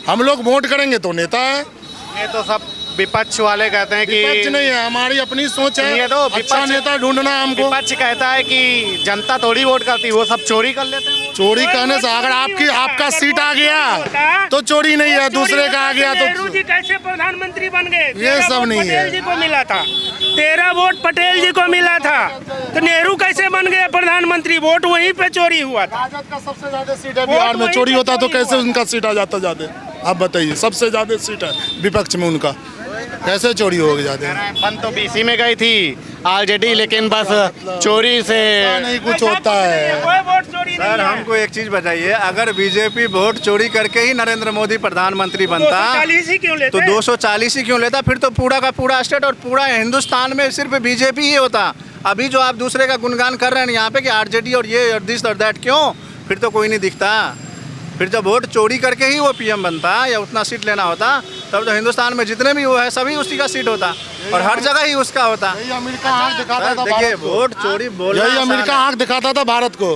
D: हम लोग वोट करेंगे तो नेता है।
A: ये तो सब विपक्ष वाले कहते हैं कि
D: विपक्ष नहीं है, हमारी अपनी सोच है।
A: ये तो
D: अच्छा नेता ढूंढना है हमको।
A: विपक्ष कहता है कि जनता थोड़ी वोट करती, वो सब चोरी कर लेते हैं।
D: चोरी करने से अगर आपका सीट आ गया तो चोरी नहीं है, दूसरे का आ गया
E: नेहरू
D: तो
E: जी कैसे प्रधानमंत्री बन गए?
D: ये सब नहीं है।
E: पटेल जी को मिला था, 13 वोट पटेल जी को मिला था, तो नेहरू कैसे बन गए प्रधानमंत्री? वोट वहीं पे चोरी हुआ था।
D: राजद का सबसे ज्यादा सीट है बिहार में, चोरी होता तो कैसे उनका सीट आ जाता ज्यादा? आप बताइए, सबसे ज्यादा सीट है विपक्ष में उनका, कैसे चोरी हो गई ज्यादा?
A: बन तो बीसी में गई थी आरजेडी, लेकिन बस चोरी से
D: नहीं कुछ होता है।
E: कोई वोट चोरी नहीं
C: सर
E: है।
C: हमको एक चीज बताइए, अगर बीजेपी वोट चोरी करके ही नरेंद्र मोदी प्रधानमंत्री बनता
E: 240 ही क्यों लेते?
C: तो 240 ही क्यों लेता? फिर तो पूरा का पूरा स्टेट और पूरा हिंदुस्तान में सिर्फ बीजेपी ही होता। अभी जो आप दूसरे का गुणगान कर रहे हैं यहाँ पे कि आरजेडी और ये और दिस और दैट, क्यों? फिर तो कोई नहीं दिखता। फिर जब वोट चोरी करके ही वो पीएम बनता या उतना सीट लेना होता, तब तो हिंदुस्तान में जितने भी वो है सभी उसी का सीट होता और हर जगह ही उसका होता।
D: यही अमेरिका आंख दिखाता था
C: देखिए,
D: भारत को।
C: वोट चोरी बोलना
D: यही
C: आसान
D: अमेरिका
C: है।
D: आंख दिखाता था भारत को,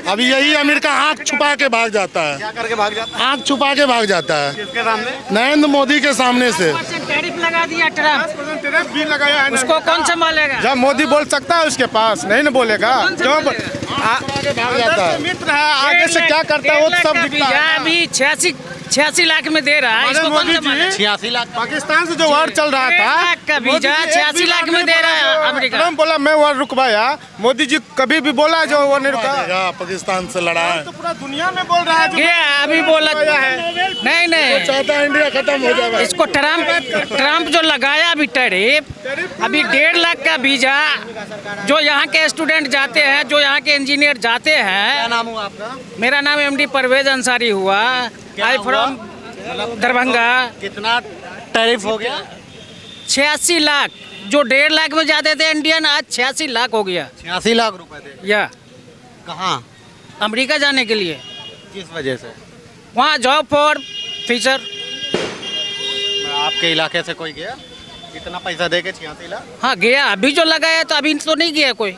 D: अभी यही अमेरिका आंख छुपा के भाग जाता है।
A: क्या करके भाग जाता
D: आंख छुपा के भाग जाता है
A: किसके सामने?
D: नरेंद्र मोदी के सामने से।
I: टैरिफ लगा दिया ट्रम्प,
E: भी लगाया है।
I: उसको कौन संभालेगा?
G: जब मोदी बोल सकता है उसके पास नहीं ना बोलेगा। जो
D: भाग जाता है।
G: मित्र है आगे से क्या करता है वो तो सब दिखता है।
I: अभी 86 लाख में दे रहा है, इसको कौन संभालेगा?
A: 86 लाख
G: पाकिस्तान से जो वार चल रहा
I: 1
G: था,
I: लाख का वीजा 86 लाख में दे रहा है अमेरिका।
G: ट्रम्प बोला मैं वार रुकवाया, मोदी जी कभी भी बोला जो वो नहीं रुका।
D: पाकिस्तान से लड़ा है,
G: तो पूरा दुनिया में बोल रहा है
I: गया अभी बोला नहीं
D: चाहता है इंडिया खत्म हो जाए।
I: इसको ट्रम्प जो लगाया अभी टैरिफ, अभी 1.5 लाख का वीजा जो यहाँ के स्टूडेंट जाते हैं, जो यहाँ के इंजीनियर जाते हैं।
A: क्या नाम हुआ आपका?
I: मेरा नाम MD परवेज अंसारी हुआ, आई फ्रॉम दरभंगा।
A: कितना टैरिफ हो गया?
I: 86 लाख, जो 1.5 लाख में जाते थे इंडियन, आज 86 लाख हो गया।
A: 86 लाख रुपए थे।
I: या
A: कहाँ?
I: अमेरिका जाने के लिए,
A: किस वजह से?
I: वहाँ जॉब फॉर फ्यूचर।
A: आपके इलाके से कोई गया इतना पैसा दे के? 86 लाख।
I: हाँ गया, अभी जो लगाया तो अभी तो नहीं गया कोई,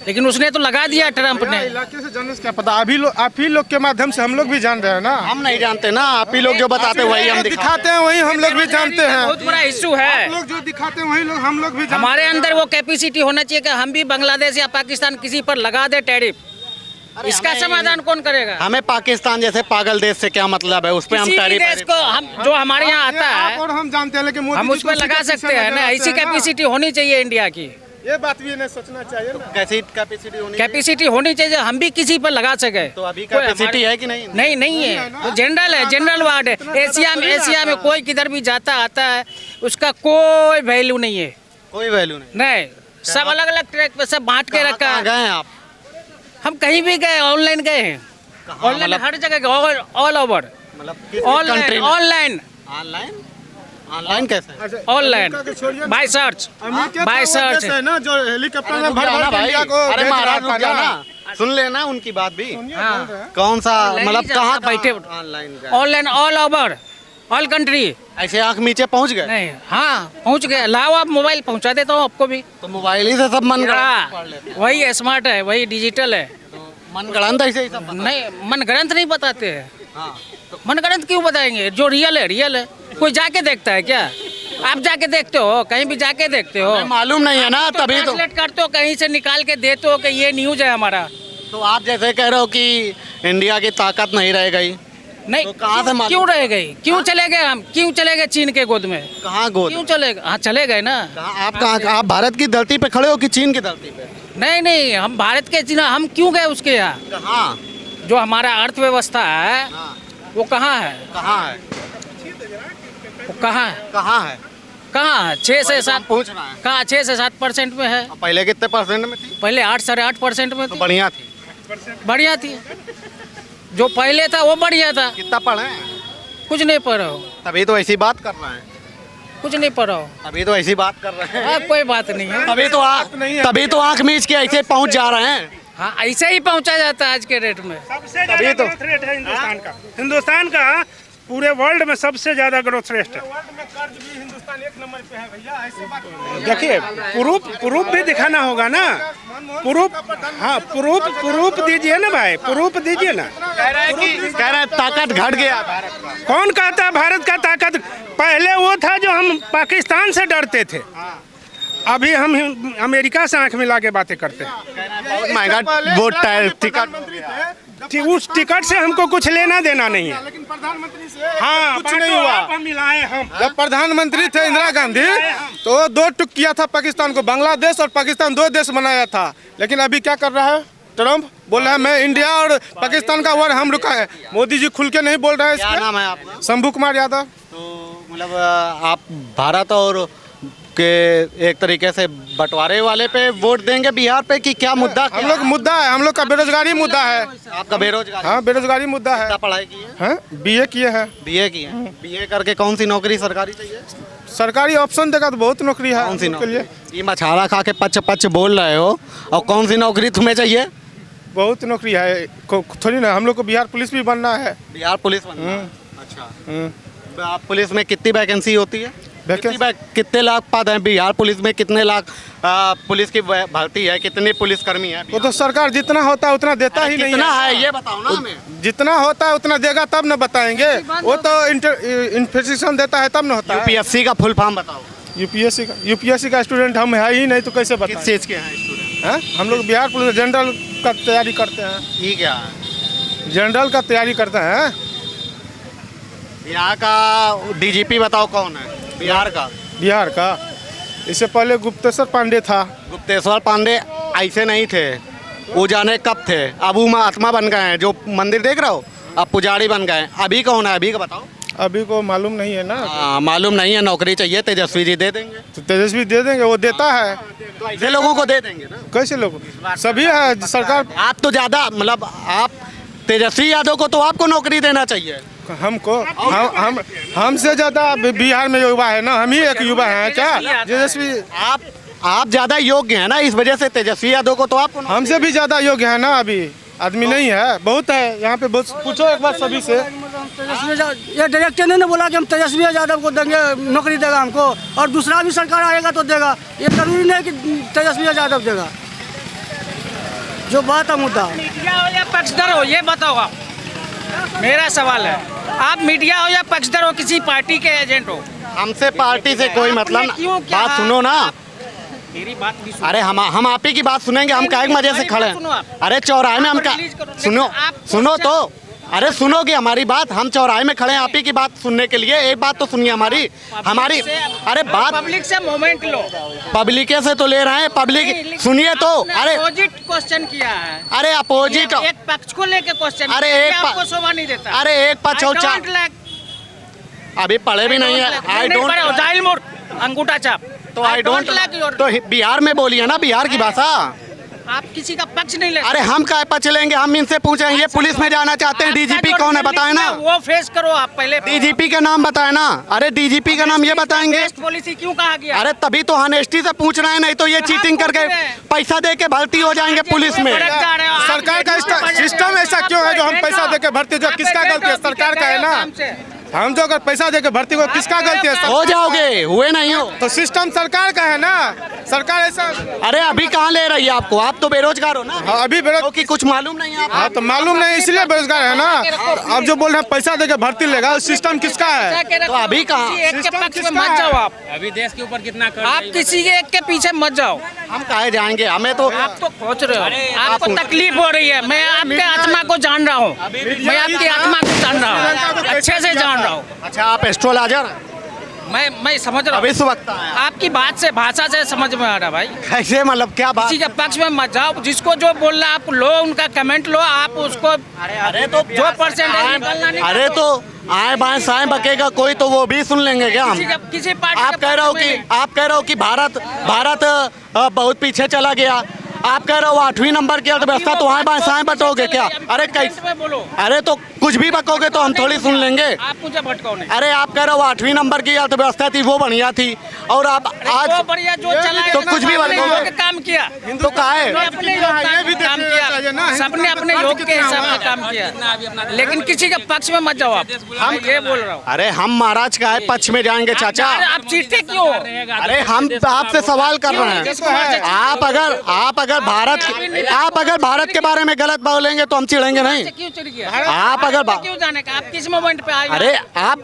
I: लेकिन उसने तो लगा दिया ट्रम्प ने।
G: इलाके से जानने से क्या पता, आप ही लोग के माध्यम से हम लोग भी जान रहे हैं ना।
A: हम नहीं जानते ना, आप ही लोग जो बताते वही हम
G: दिखाते हैं, वही हम लोग भी जानते हैं।
I: बहुत बड़ा इशू है।
G: लोग जो दिखाते हैं वही लोग हम लोग भी जानते
I: हमारे
G: हैं।
I: अंदर वो कैपेसिटी होना चाहिए कि हम भी बांग्लादेश या पाकिस्तान किसी पर लगा दे टैरिफ। इसका समाधान कौन करेगा?
A: हमें पाकिस्तान जैसे पागल देश से क्या मतलब है? उस पे हम
I: किसी भी
A: टैरिफ
I: देश को हम जो हमारे यहाँ आता
G: आप
I: है
G: और हम जानते हैं, लेकिन मोदी
I: हम
G: जी
I: उस पर
G: को
I: लगा
G: उसी
I: सकते हैं ना।
G: लगाते
I: ऐसी
G: हैं ना।
I: कैपेसिटी होनी चाहिए इंडिया की,
G: ये बात भी इन्हें सोचना चाहिए ना।
A: कैसी कैपेसिटी होनी चाहिए?
I: कैपेसिटी होनी चाहिए, हम भी किसी पर लगा सके।
A: तो अभी
I: कोई
A: कैपेसिटी
I: हमारे-
A: है कि नहीं?
I: नहीं है, वो जनरल है, जनरल वार्ड है। एशिया में कोई किधर भी जाता आता है, उसका कोई वैल्यू नहीं है।
A: कोई वैल्यू नहीं।
I: नहीं, सब अलग अलग ट्रैक पे सब बांट के रखा
A: कहाँ
I: है।
A: गए हैं आप?
I: हम कहीं भी गए, ऑनलाइन गए हैं, ऑनलाइन
A: मतलब-
I: हर जगह गए, ऑल ओवर,
A: मतलब किस
I: ऑनलाइन
A: कंट्री में?
I: Online
A: online? ऑनलाइन कैसे?
I: Online by search, by search.
G: है ना जो हेलीकॉप्टर में
A: रुक
G: भर
A: जाओ ना
G: भर के
A: भाई।
G: इंडिया को
A: अरे
G: भेज
A: महाराज
G: रहा था
A: रुक जाओ
G: ना।
A: ना, सुन लेना उनकी बात भी।
I: हाँ,
A: कौन सा
I: ऑनलाइन
A: मतलब
I: ही जाता
A: कहाँ
I: बैठे
A: ऑनलाइन का?
I: Online all over, all country.
A: ऐसे आँख नीचे पहुँच गए?
I: नहीं, हाँ पहुँच गए। लाओ आप मोबाइल पहुँचा देता हूँ आपको भी।
A: तो मोबाइल ही से सब मन गढ़ंत पढ़
I: हाँ,
A: लेते हैं।
I: वही स्मार्ट है, वही डिजिटल है।
A: तो मन गढ़ंत ऐसे ही सब बता-
I: नहीं, मन गणंत नहीं बताते हैं।
A: हाँ।
I: मन गणंत क्यों बताएंगे? जो रियल है रियल है। कोई जाके देखता है क्या? आप जाके देखते हो, कहीं भी जाके देखते हो?
A: हमें मालूम नहीं है ना, तभी तो।
I: ट्रांसलेट करते हो, कहीं से निकाल के देते हो कि ये न्यूज है हमारा।
A: तो आप जैसे कह रहे हो कि इंडिया की ताकत नहीं रह गई,
I: नहीं,
A: तो कहाँ से मालूम?
I: क्यों रह गई? क्यों चले गए हम? क्यों चले गए चीन के गोद में?
A: कहाँ गोद?
I: क्यों चले गए? हाँ चले गए ना।
A: आप कहाँ? आप भारत की धरती पे खड़े हो कि चीन की धरती पे?
I: नहीं, हम भारत के चीन, हम क्यों गए उसके यहाँ?
A: कहाँ?
I: जो हमारा अर्थव्यवस्था है
A: हाँ।
I: वो कहाँ है?
A: कहाँ है?
I: वो कहाँ है?
A: कहाँ है?
I: कहाँ है? 6 से 7
A: पूछ रहा है।
I: कहाँ? 6 से 7% में है।
A: और पहले कितने परसेंट में थी?
I: पहले 8 साढ़े 8% में
A: तो
I: थी।
A: बढ़िया थी।
I: बढ़िया थी। जो पहले था वो बढ़िया था।
A: कितना पढ़े?
I: कुछ नहीं पढ़ो,
A: तभी तो ऐसी बात कर रहे हैं।
I: कुछ नहीं पढ़ो।
A: अभी तो ऐसी बात कर रहे हैं।
I: हाँ, कोई बात नहीं है।
A: तभी तो आंख मीच के ऐसे पहुंच जा रहे हैं।
I: हाँ, ऐसे ही पहुंचा जाता है आज के रेट में।
E: सबसे ज्यादा ग्रोथ रेट है हिंदुस्तान का। हिंदुस्तान का पूरे वर्ल्ड में सबसे ज्यादा ग्रोथ रेट है। वर्ल्ड में कर्ज भी हिंदुस्तान 1 नंबर पे है भैया। ऐसे बात देखिए, प्रूफ भी दिखाना होगा ना। प्रूफ दीजिए ना भाई, प्रूफ दीजिए ना।
A: कह रहे हैं ताकत घट गया भारत का।
E: कौन कहता है भारत का ताकत? पहले वो था जो हम पाकिस्तान से डरते थे। अभी हम अमेरिका से आंख मिला के बातें करते हैं।
A: बहुत महंगा वोट टिकट,
E: उस टिकट से हमको कुछ लेना देना नहीं है।
D: लेकिन प्रधानमंत्री से
E: हाँ,
D: कुछ नहीं हुआ।
E: हम मिलाए हम।
D: जब प्रधानमंत्री थे इंदिरा गांधी तो 2 टुक किया था पाकिस्तान को, बांग्लादेश और पाकिस्तान 2 देश बनाया था। लेकिन अभी क्या कर रहा है ट्रम्प? बोल रहा है मैं इंडिया और पाकिस्तान का वार हम रुका है। मोदी जी खुल के नहीं बोल रहे हैं।
A: क्या नाम है आपका?
D: शंभू कुमार यादव।
A: तो मतलब आप भारत और के एक तरीके से बंटवारे वाले पे वोट देंगे बिहार पे कि क्या मुद्दा?
D: हम लोग मुद्दा है, हम लोग का बेरोजगारी मुद्दा है।
A: आपका बेरोजगार?
D: हाँ, बेरोजगारी मुद्दा है।
A: क्या पढ़ाई की है?
D: हाँ, बीए किए हैं।
A: बीए की है। बीए करके कौन सी नौकरी सरकारी चाहिए?
D: सरकारी ऑप्शन देगा तो बहुत नौकरी है।
A: कौन सी
D: के लिए
A: नौकरी? ये मछाला खा के पच पच बोल रहे हो, और कौन सी नौकरी तुम्हें चाहिए?
D: बहुत नौकरी है, थोड़ी ना। हम लोग को बिहार पुलिस भी बनना है।
A: बिहार पुलिस बनना है। अच्छा, आप पुलिस में कितनी वैकेंसी होती है? कितने लाख पद हैं बिहार पुलिस में? कितने लाख पुलिस की भर्ती है? कितने पुलिसकर्मी हैं?
D: वो तो सरकार जितना होता है उतना देता ही नहीं
A: कितना है ये बताओ ना हमें।
D: जितना होता है उतना देगा तब न बताएंगे। वो तो इन्फॉर्मेशन देता है तब न होता है।
A: यूपीएससी का फुल फॉर्म बताओ।
D: यूपीएससी का स्टूडेंट हम है ही नहीं तो कैसे बताएं?
A: किस चीज़ के हैं स्टूडेंट?
D: हैं? हम लोग बिहार पुलिस जनरल का तैयारी करते हैं।
A: ठीक है,
D: जनरल का तैयारी करते हैं।
A: यहाँ का डीजीपी बताओ कौन है बिहार का?
D: इससे पहले गुप्तेश्वर पांडे था।
A: गुप्तेश्वर पांडे ऐसे नहीं थे, वो जाने कब थे। अब वो महात्मा बन गए हैं, जो मंदिर देख रहे हो, अब पुजारी बन गए हैं। अभी कौन है? अभी का बताओ।
D: अभी को मालूम नहीं है ना।
A: मालूम नहीं है। नौकरी चाहिए, तेजस्वी जी दे देंगे।
D: तो तेजस्वी दे देंगे, वो देता है।
A: तो ऐसे लोगों को दे देंगे ना।
D: कैसे लोग? सभी है सरकार।
A: आप तो ज़्यादा मतलब आप तेजस्वी यादव को तो आपको नौकरी देना चाहिए।
D: हमको हमसे ज़्यादा बिहार में युवा है ना। हम ही एक युवा हैं क्या? तेजस्वी
A: आप ज़्यादा योग्य हैं ना, इस वजह से तेजस्वी यादव को तो आपको
D: हमसे भी ज़्यादा योग्य है ना। अभी आदमी नहीं है, बहुत है यहाँ पे। पूछो एक बार सभी से।
F: ये डायरेक्टर ने बोला कि हम तेजस्वी यादव को देंगे, नौकरी देगा हमको, और दूसरा भी सरकार आएगा तो देगा। ये जरूरी नहीं कि तेजस्वी यादव देगा। जो बात है मुद्दा।
I: मीडिया हो या पक्षधर हो, ये बताओ आप। मेरा सवाल है, आप मीडिया हो या पक्षधर हो, किसी पार्टी के एजेंट हो,
A: हमसे पार्टी से कोई मतलब।
I: क्यों क्या?
A: बात सुनो ना,
I: मेरी बात भी सुनो।
A: अरे हम आप ही की बात सुनेंगे। हम काहे मजे से खड़े हैं? अरे चौराहे में हम क्या सुनो तो। अरे सुनोगे हमारी बात? हम चौराहे में खड़े हैं आप ही की बात सुनने के लिए। एक बात तो सुनिए हमारी। अरे बात
I: पब्लिक से मोमेंट लो।
A: पब्लिक से तो ले रहे हैं, पब्लिक सुनिए तो। अरे
I: अपोजिट क्वेश्चन किया है।
A: अरे अपोजिट
I: एक पक्ष को लेके क्वेश्चन।
A: अरे एक
I: आपको शोभा नहीं देता।
A: अरे एक पक्ष और चार अभी पढ़े भी नहीं है। आई डोंट
I: अंगूठा चाप।
A: तो आई डोंट तो बिहार में बोलिए ना, बिहार की भाषा।
I: आप किसी का पक्ष नहीं लेते।
A: अरे हम क्या पक्ष लेंगे? हम इनसे पूछेंगे ये पुलिस में जाना चाहते हैं, डीजीपी कौन है बताए ना।
I: वो फेस करो आप पहले।
A: डीजीपी का नाम बताए ना। अरे डीजीपी का नाम ये बताएंगे।
I: पॉलिसी क्यों कहा गया?
A: अरे तभी तो ऑनेस्टी से पूछ रहे हैं, नहीं तो ये चीटिंग करके पैसा दे के भर्ती हो जाएंगे पुलिस में।
D: सरकार का सिस्टम ऐसा क्यों है जो हम पैसा दे के भर्ती? जो किसका गलती है? सरकार का है ना। हम जो अगर पैसा देके भर्ती को, किसका गलती है?
A: हो जाओगे, हुए नहीं हो
D: तो सिस्टम सरकार का है ना। सरकार ऐसा।
A: अरे अभी कहाँ ले रही है आपको? आप तो बेरोजगार हो ना।
D: हाँ, अभी
A: कि कुछ मालूम नहीं है।
D: हाँ, तो मालूम नहीं इसलिए बेरोजगार है ना। अब जो बोल रहे हैं पैसा देके भर्ती लेगा, सिस्टम किसका है?
A: तो अभी कहाँ?
I: एक के पक्ष में मत जाओ आप।
B: अभी देश के ऊपर कितना कर
I: आप किसी के एक के पीछे मत जाओ।
A: हम काहे जाएंगे? हमें तो
I: आप तो खोच रहे हो। आपको तकलीफ हो रही है। मैं आपके आत्मा को जान रहा हूँ। मैं आपकी आत्मा को जान रहा हूँ, अच्छे से जान रहा हूँ।
A: अच्छा, आप एस्ट्रोलॉजर?
I: मैं समझ रहा हूँ।
A: अभी वक्त है।
I: आपकी बात से, भाषा से समझ में आ रहा भाई।
A: कैसे मतलब क्या बात?
I: किसी के पक्ष में मत जाओ। जिसको जो बोल रहा है आप लो, उनका कमेंट लो, आप उसको।
A: अरे तो
I: जो परसेंटेज
A: अरे तो आए बाएं साएं बकेगा कोई तो वो भी सुन लेंगे क्या हम?
I: किसी पार्टी
A: आप कह रहे हो कि भारत बहुत पीछे चला गया। आप कह रहे हो 8वीं नंबर की अर्थव्यवस्था, तो आए बाएं साएं बटोगे क्या? अरे कैसे बोलो? अरे तो कुछ भी बकोगे तो हम थोड़ी सुन लेंगे।
I: आप मुझे भटकाओ नहीं।
A: अरे आप कह रहे हो 8वीं नंबर की अर्थव्यवस्था थी, वो बढ़िया थी, और आप आज
I: वो बढ़िया जो चला
A: तो कुछ भी बकोगे।
I: काम किया
A: तो काहे?
I: अपने काम किया, सबने अपने योग के हिसाब से काम किया, लेकिन किसी के पक्ष में मत जाओ आप। हम ये बोल रहा हूँ।
A: अरे हम महाराज का है पक्ष में जाएंगे चाचा?
I: आप चीखते क्यों?
A: अरे हम आपसे सवाल कर रहे हैं। आप अगर आप अगर भारत के बारे में गलत बोलेंगे तो हम चिढ़ेंगे नहीं।
I: क्यों चढ़ गया?
A: आप अगर
I: क्यों जाने का? आप किस मोमेंट पे आए?
A: अरे आप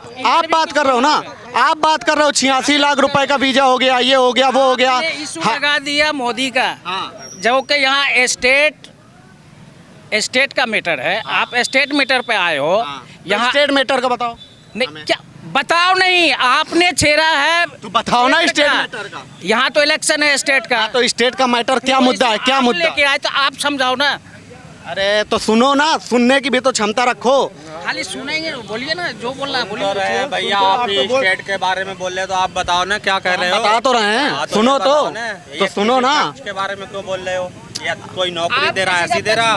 A: बात कर रहे हो ना, आप बात कर रहे हो 86 लाख रुपए का वीजा हो गया, ये हो गया, वो हो गया।
I: इशू लगा दिया मोदी का, जो कि यहाँ स्टेट का मैटर है। आप स्टेट मैटर पे आए हो, यहाँ
A: स्टेट मैटर का बताओ।
I: नहीं, क्या बताओ? नहीं, आपने छेड़ा है
A: तो बताओ ना स्टेट मैटर का।
I: यहाँ तो इलेक्शन है स्टेट का,
A: तो स्टेट का मैटर क्या मुद्दा है, क्या
I: आप
A: मुद्दा?
I: लेके आए तो आप समझाओ ना।
A: अरे तो सुनो ना, सुनने की भी तो क्षमता रखो।
I: खाली सुनेंगे, बोलिए ना, जो बोल रहा है बोलिए।
J: भैया आप स्टेट के बारे में बोल रहे हो तो आप बताओ ना क्या कह रहे हो।
A: बता तो रहे हैं, सुनो तो सुनो ना।
J: के बारे में क्यों बोल रहे हो? या कोई नौकरी दे रहा है, ऐसी दे रहा?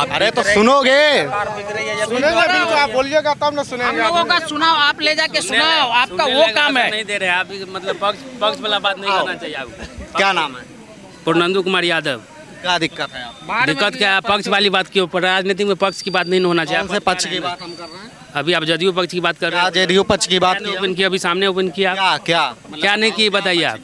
A: अरे तो सुनोगे,
G: आप बोलिएगा तब ना
I: हम लोगों का सुनाओ, आप ले जाके सुनाओ, आपका वो काम है।
B: नहीं दे रहे आप, मतलब पक्ष वाला बात नहीं करना चाहिए आपको।
A: क्या नाम है?
B: पूर्णेंदु कुमार यादव।
A: क्या दिक्कत है आप?
B: दिक्कत क्या है? पक्ष वाली बात क्यों? राजनीति में पक्ष की बात नहीं होना चाहिए।
A: कौन से पक्ष की बात हम कर रहे हैं?
B: अभी आप जदयू पक्ष की बात कर रहे
A: क्या
B: हैं।
A: जेडीयू पक्ष की बात की?
B: ओपन किया, अभी सामने ओपन किया।
A: क्या
B: क्या नहीं की बताइए आप।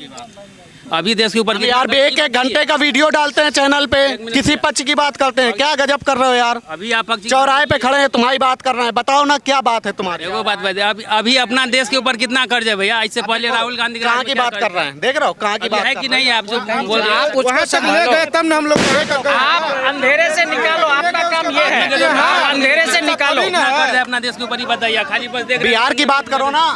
B: अभी देश के ऊपर
A: यार भी एक घंटे का वीडियो डालते हैं चैनल पे, किसी पक्ष की बात करते हैं। क्या गजब कर रहे हो यार।
B: अभी आप पक्ष
A: चौराहे पे खड़े हैं, तुम्हारी बात कर रहे हैं। बताओ ना क्या बात है तुम्हारी।
B: एगो बात बताइए, अभी अपना देश के ऊपर कितना कर्ज है भैया? इससे पहले राहुल गांधी के
A: कहाँ की बात कर रहे हैं? देख रहे हो कहाँ की बात
B: है कि नहीं? आप जो बोल रहे हैं
G: वहाँ तक ले गए तब ना हम लोग।
I: आप अंधेरे से निकालो, आपका काम ये है, आप अंधेरे से निकालो।
B: कितना कर्ज है अपना देश के ऊपर ही बताइए। खाली बस देख रहे हैं।
A: बिहार की बात करो ना,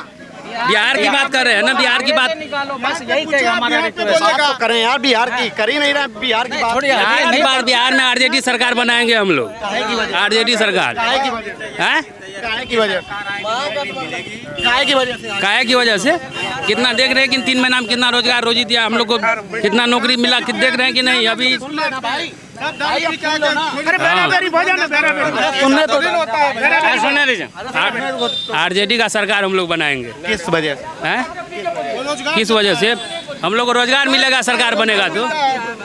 B: बिहार की बात कर रहे हैं ना, बिहार की बात
I: निकालो, बस यही कहेगा हमारा रिक्वेस्ट।
A: बात तो करें यार, बिहार की कर ही नहीं रहे। बिहार की बात
B: बिहार में आरजेडी सरकार बनाएंगे हम लोग। आरजेडी सरकार
A: काहे की वजह से?
B: है?
A: काहे की वजह से? काहे की वजह से?
B: काहे की वजह से? कितना देख रहे हैं कि 3 महीना में कितना रोजगार रोजी दिया हम लोग को, कितना नौकरी मिला, देख रहे हैं कि नहीं? अभी सुनने दीजिए, आरजेडी का सरकार हम लोग बनाएंगे।
A: किस वजह से?
B: हैं? किस वजह से? हम लोग को रोजगार मिलेगा, सरकार बनेगा तो।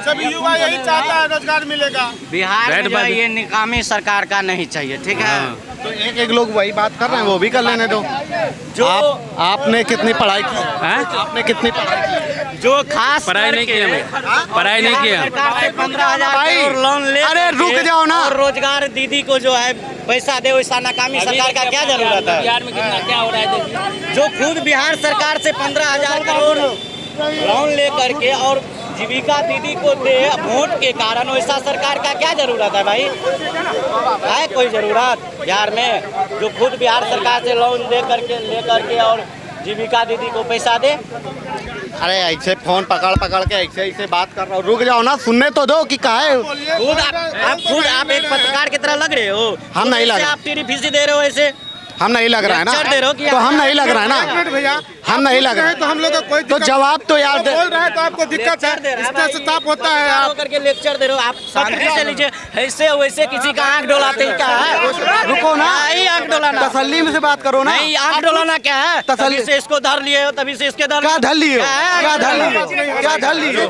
G: सभी युवा यही चाहता है, रोजगार मिलेगा।
I: बिहार में जो है ये निकामी सरकार का नहीं चाहिए, ठीक है?
A: तो एक लोग वही बात कर रहे हैं, वो भी कर लेने दो। जो आपने कितनी पढ़ाई की? आपने कितनी पढ़ाई की?
I: जो खास
B: पढ़ाई नहीं की हमें, पढ़ाई नहीं की हम।
I: 15,000 लोन ले,
A: अरे रुक जाओ ना।
I: और रोजगार दीदी को जो है पैसा दे, वैसा नाकामी सरकार का क्या जरूरत है?
B: बिहार में कितना क्या हो रहा है देखिए।
I: जो खुद बिहार सरकार से 15,000 करोड़ लोन ले करके और जीविका दीदी को दे वोट के कारण, वैसा सरकार का क्या जरूरत है भाई? है कोई जरूरत बिहार में? जो खुद बिहार सरकार से लोन ले करके और जीविका दीदी को पैसा दे।
A: अरे ऐसे फोन पकड़ के ऐसे बात कर रहा हूँ। रुक जाओ ना, सुनने तो दो कि काहे।
I: खुद आप एक पत्रकार की तरह लग रहे हो।
A: हम नहीं लग रहे।
I: आप टीवी फीसी दे रहे हो ऐसे।
A: हम नहीं लग रहा है ना,
I: दे रहे हो कि
A: तो हम नहीं लग रहा है ना,
G: भैया
A: हम नहीं लग रहा है
G: तो हम लोग का कोई
A: तो जवाब तो यार दे।
G: बोल रहे हैं तो आपको दिक्कत है, इस तरह से ताप होता है। आप
I: करके लेक्चर दे रहे हो, आप शांति से लीजिए। ऐसे वैसे किसी का आंख डोलाते ही क्या है?
A: रुको ना,
I: ही आंख डोलाना,
A: तसल्ली में से बात करो ना।
I: नहीं आंख डोलाना क्या है?
A: तसल्ली
I: तभी से इसको धर लिए हो, तभी से इसके धर
A: क्या धर लिए हो? क्या धर लिए हो? क्या धर लिए हो?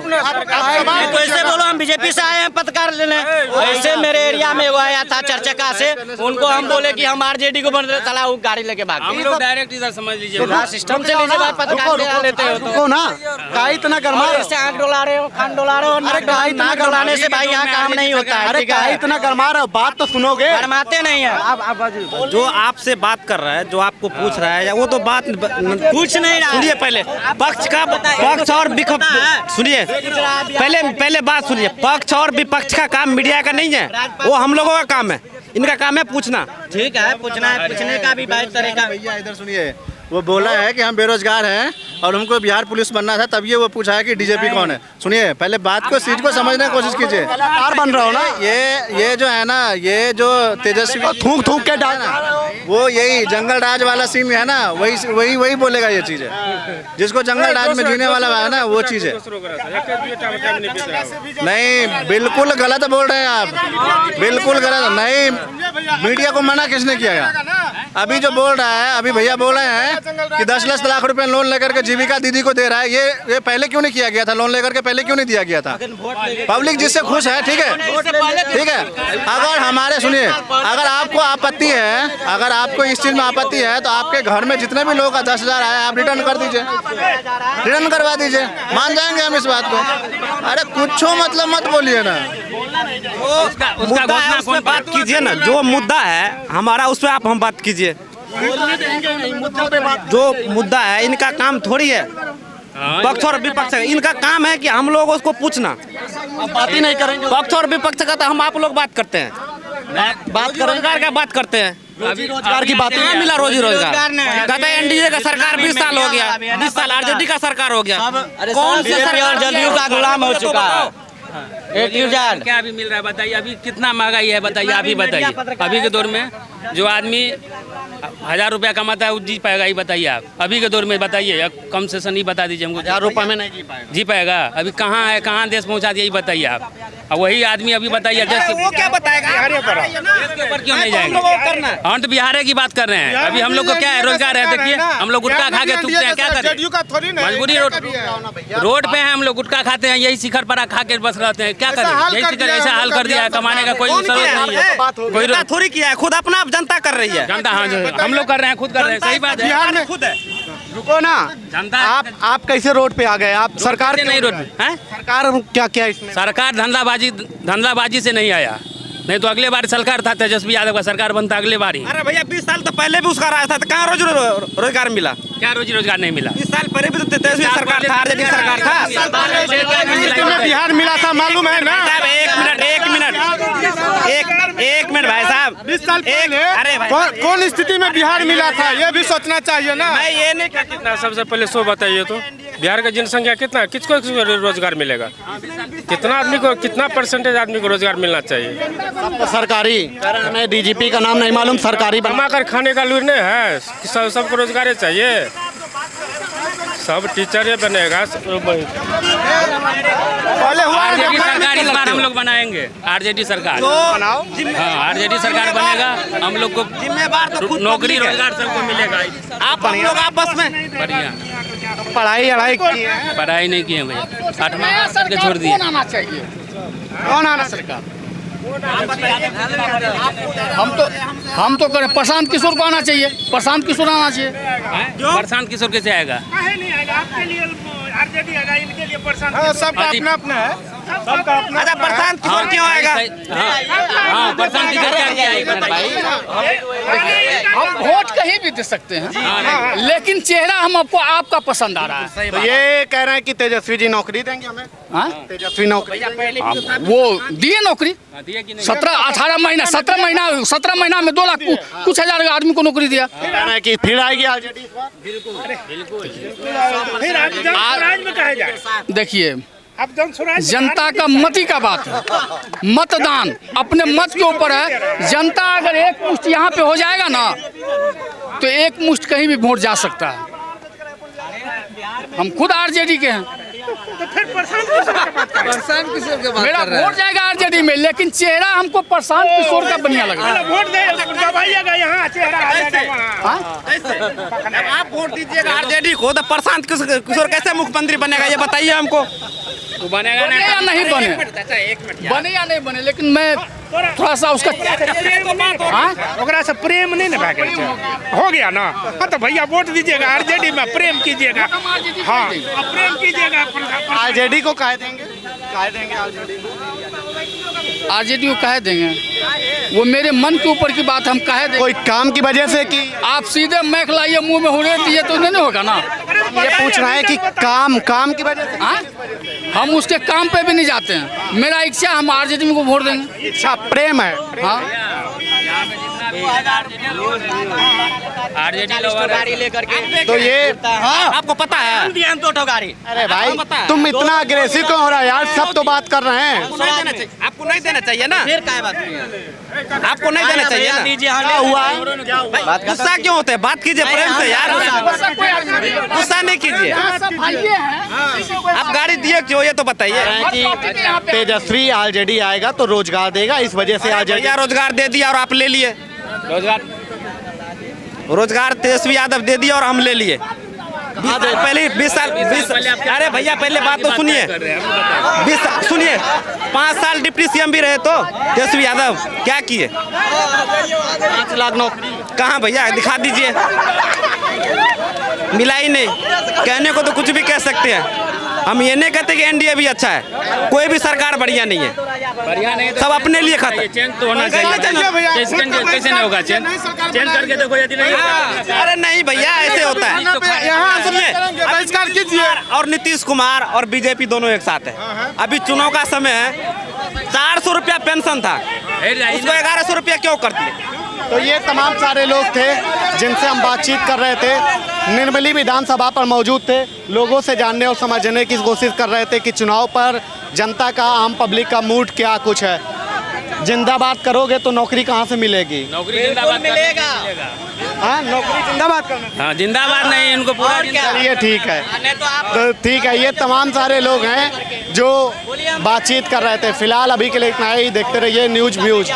I: तो ऐसे बोलो हम बीजेपी से आए हैं पत्रकार लेने। ऐसे मेरे एरिया में वो आया था चर्चका से, उनको हम बोले कि हम आरजेडी को बन रहे, चला वो गाड़ी लेके भाग
B: हम लोग डायरेक्ट इधर समझ लीजिए।
I: सिस्टम से लीजिए बात, पत्रकार लेते हो
A: रुको ना, का इतना गरमा रहे हो?
I: ऐसे आंख डोला रहे हो, कान डोला रहे हो।
A: अरे का इतना
I: नाक डोलाने से भाई यहाँ काम नहीं होता है।
A: अरे का इतना गरमा रहे हो? बात तो सुनोगे।
I: गरमाते नहीं है।
J: जो आपसे बात कर रहा है, जो आपको पूछ रहा है, वो तो बात
I: पूछ नहीं रहा।
J: सुनिए पहले पक्ष और विपक्ष सुनिए, पहले बात सुनिए। पक्ष और विपक्ष का काम मीडिया का नहीं है, वो हम लोगों का काम है। इनका काम है पूछना।
I: ठीक है, पूछना है, पूछने का भी बात तरीका।
C: भैया इधर सुनिए, वो बोला है कि हम बेरोजगार हैं और हमको बिहार पुलिस बनना था, तब ये वो पूछा है कि डीजीपी कौन है। सुनिए पहले बात को, सीट को समझने की कोशिश कीजिए।
A: कलाकार बन रहा हो ना।
C: ये जो है ना, ये जो तेजस्वी
A: थूक के डाल,
C: वो यही जंगल राज वाला सीन है ना, वही बोलेगा ये चीज है। जिसको जंगल राज में जीने वाला है ना, वो चीज है। नहीं, बिल्कुल गलत बोल रहे हैं आप, बिल्कुल गलत। नहीं, मीडिया को मना किसने किया? अभी जो बोल रहा है, अभी भैया बोल रहे हैं कि 10 लाख रुपए लोन लेकर के जीविका दीदी को दे रहा है। ये पहले क्यों नहीं किया गया था? लोन लेकर के पहले क्यों नहीं दिया गया था? पब्लिक जिससे खुश है, ठीक है, ठीक है। अगर हमारे सुनिए, अगर आपको आपत्ति है, अगर आपको इस चीज़ में आपत्ति है तो आपके घर में जितने भी लोगों का 10,000 आया आप रिटर्न कर दीजिए, रिटर्न करवा दीजिए, मान जाएंगे हम इस बात को। अरे कुछ मतलब मत बोलिए ना,
J: मुद्दा है उस पे बात कीजिए ना। जो मुद्दा है हमारा उस पे आप हम बात कीजिए। जो मुद्दा है इनका काम थोड़ी है पक्ष और विपक्ष, इनका काम है कि हम लोग उसको पूछना, बात ही नहीं करेंगे। पक्ष और विपक्ष का तो हम आप लोग बात करते हैं, बात रोजगार का बात करते हैं। अभी रोजगार की बात नहीं मिला, रोजी रोजगार कहते हैं एनडीए का सरकार 20 साल हो गया, 20 साल आरजेडी का सरकार हो गया।
I: कौन सी सरकार जदयू का गुलाम हो चुका है?
B: क्या अभी मिल रहा है बताइए? अभी कितना महंगाई है बताइए, अभी बताइए। अभी के दौर में जो आदमी 1000 रुपया कमाता है वो जी पाएगा? ही बताइए आप, अभी के दौर में बताइए, कम से नहीं बता दीजिए हमको।
A: 1000 रुपये में नहीं जी पाएगा।
B: अभी कहाँ है, कहाँ देश पहुँचा दिया, यही बताइए आप। अब वही आदमी अभी बताइए
J: वो क्या बताएगा?
B: इसके ऊपर क्यों नहीं जाएंगे? हम तो बिहार की बात कर रहे हैं। अभी हम लोग को क्या है, रोजगार है। देखिए हम लोग गुटखा खा के थूकते हैं, क्या करें? मजबूरी, रोड पे है हम लोग, गुटखा खाते हैं, यही शिखर पर खा के बस रहते हैं, क्या करें? यही शिखर ऐसा हाल कर दिया है, कमाने का कोई जरूरत नहीं है।
J: कोई थोड़ी किया है, खुद अपना जनता कर रही है।
B: जनता, हाँ हम लोग कर रहे हैं, खुद कर रहे हैं, सही बात है।
A: बिहार में
J: खुद है।
A: रुको ना,
B: जनता
A: आप कैसे रोड पे आ गए? आप सरकार
B: से नहीं रोड है,
A: सरकार क्या क्या इसमें?
B: सरकार धंधाबाजी से नहीं आया, नहीं तो अगले बार सरकार था, तेजस्वी यादव का सरकार बनता अगले बार ही।
J: अरे भैया 20 साल तो पहले भी उसका राज था, तो कहाँ रोजगार मिला?
B: क्या रोजी रोजगार नहीं मिला?
J: 20 साल पहले भी तो तेजस्वी सरकार था, आरजेडी सरकार था।
A: बिहार मिला था, मालूम है ना?
J: एक मिनट भाई साहब,
A: 20 साल पहले
J: अरे
A: कौन स्थिति में बिहार मिला था ये भी सोचना चाहिए ना।
J: मैं ये नहीं
E: कितना, सबसे पहले सो बताइए तो बिहार का जनसंख्या कितना, किसको रोजगार मिलेगा? कितना आदमी को, कितना परसेंटेज आदमी को रोजगार मिलना चाहिए?
A: सब सरकारी, हमें डीजीपी का नाम नहीं मालूम, सरकारी
E: कमा कर खाने का लूर नहीं है, सबको रोजगार चाहिए, सब टीचर ही बनेगा।
B: आरजेडी सरकार इस बार हम लोग बनाएंगे, आरजेडी सरकार बनाओ, हाँ आरजेडी सरकार बनेगा, हम लोग को
J: जिम्मेवार
B: नौकरी रोजगार सबको मिलेगा।
J: आप हम लोग आपस में
B: बढ़िया।
A: पढ़ाई
B: नहीं किए भैया, 8वां करके छोड़ दिए।
A: कौन आना सरकार?
H: हम तो करें प्रशांत किशोर को आना चाहिए, प्रशांत किशोर आना चाहिए।
B: प्रशांत किशोर कैसे आएगा?
E: नहीं आएगा, आपके लिए आरजेडी आएगा, इनके लिए प्रशांत।
A: सबका अपना अपना है, सबका अपना।
J: अच्छा प्रशांत किशोर क्यों आएगा?
B: हाँ प्रशांत किशोर क्या आएगा भाई?
H: हम वोट कहीं भी दे सकते हैं, लेकिन चेहरा हम आपको आपका पसंद आ रहा है।
A: तो ये कह रहे हैं कि तेजस्वी जी नौकरी देंगे हमें।
H: हाँ?
A: तेजस्वी नौकरी
H: वो दिए नौकरी 17 महीना में 2 लाख कुछ हजार आदमी को नौकरी दिया।
A: कह रहे हैं कि फिर आएगी आरजेडी।
H: देखिए जनता का मती का बात है, मतदान अपने मत के ऊपर है। जनता अगर एक मुश्त यहाँ पे हो जाएगा ना तो एक मुश्त कहीं भी वोट जा सकता है। हम खुद आरजेडी के हैं,
E: तो फिर प्रशांत किशोर के बात
H: मेरा वोट जाएगा आरजेडी में, लेकिन चेहरा हमको प्रशांत किशोर का बढ़िया लग रहा है।
E: वोट दबाइएगा यहाँ, चेहरा आ जाएगा वहाँ।
J: आप वोट दीजिएगा आरजेडी को, तो प्रशांत किशोर कैसे मुख्यमंत्री बनेगा ये बताइए हमको।
B: बनेगा
H: बने या नहीं बने, बने या नहीं बने, लेकिन मैं थोड़ा सा उसका
E: से प्रेम नहीं ना हो गया ना। हाँ तो भैया वोट दीजिएगा आरजेडी में, प्रेम कीजिएगा। हाँ प्रेम कीजिएगा।
A: आरजेडी को कह देंगे,
H: आरजेडी को कह देंगे, वो मेरे मन के ऊपर की बात हम कह देंगे।
A: कोई काम की वजह से कि
H: आप सीधे मैक लाइए मुंह में हुरे दिए तो नहीं होगा ना।
A: ये पूछ रहे हैं कि काम की वजह से।
H: हाँ? हम उसके काम पे भी नहीं जाते हैं, मेरा इच्छा हम आरजेडी को वोट देंगे।
A: इच्छा प्रेम है।
H: हाँ
B: आरजेडी
I: गाड़ी लेकर के
A: तो ये
J: आपको पता है?
I: 2 गाड़ी।
A: अरे भाई तुम इतना अग्रेसिव क्यों हो रहा है यार? सब तो बात कर रहे हैं।
J: आपको नहीं देना चाहिए ना,
I: फिर क्या बात है?
J: आपको नहीं देना चाहिए ना।
I: दीजिए,
A: क्या हुआ?
J: गुस्सा क्यों होते हैं? बात कीजिए प्रेम से यार, गुस्सा नहीं कीजिए। आप गाड़ी दिए क्यों ये तो बताइए।
A: कि तेजस्वी आरजेडी आएगा तो रोजगार देगा, इस वजह से आरजेडी
J: रोजगार दे दिया और आप ले लिए
B: रोजगार।
J: रोजगार तेजस्वी यादव दे दिया और हम ले लिए। 20 साल अरे भैया पहले बात तो सुनिए। 5 साल डिप्टी सीएम भी रहे तो तेजस्वी यादव क्या किए?
I: 5 लाख नौकरी
J: कहाँ भैया दिखा दीजिए, मिला ही नहीं। कहने को तो कुछ भी कह सकते हैं, हम ये नहीं कहते कि एनडीए भी अच्छा है, कोई भी सरकार बढ़िया नहीं है,
B: बढ़िया नहीं,
J: सब अपने लिए खाता।
B: चेंज तो होना चाहिए। कैसे नहीं होगा चेंज? चेंज करके देखो यदि नहीं होगा।
J: अरे नहीं भैया ऐसे होता है। यहाँ सुनिए, बहिष्कार कीजिए। और नीतीश कुमार और बीजेपी दोनों एक साथ है। अभी चुनाव का समय है, 400 रुपया पेंशन था, उसको 1100 रुपया क्यों कर दिए?
A: तो ये तमाम सारे लोग थे जिनसे हम बातचीत कर रहे थे, निर्मली विधानसभा पर मौजूद थे, लोगों से जानने और समझने की कोशिश कर रहे थे कि चुनाव पर जनता का, आम पब्लिक का मूड क्या कुछ है। जिंदाबाद करोगे तो नौकरी कहाँ से मिलेगी?
B: नौकरी जिंदाबाद
I: मिलेगा।
A: हाँ, नौकरी जिंदाबाद करना।
B: हाँ, जिंदाबाद नहीं, इनको पूरा
A: चलिए ठीक है, तो ठीक है। ये तमाम सारे लोग हैं जो बातचीत कर रहे थे। फिलहाल अभी के लिए इतना ही। देखते रहिए न्यूज़ व्यूज।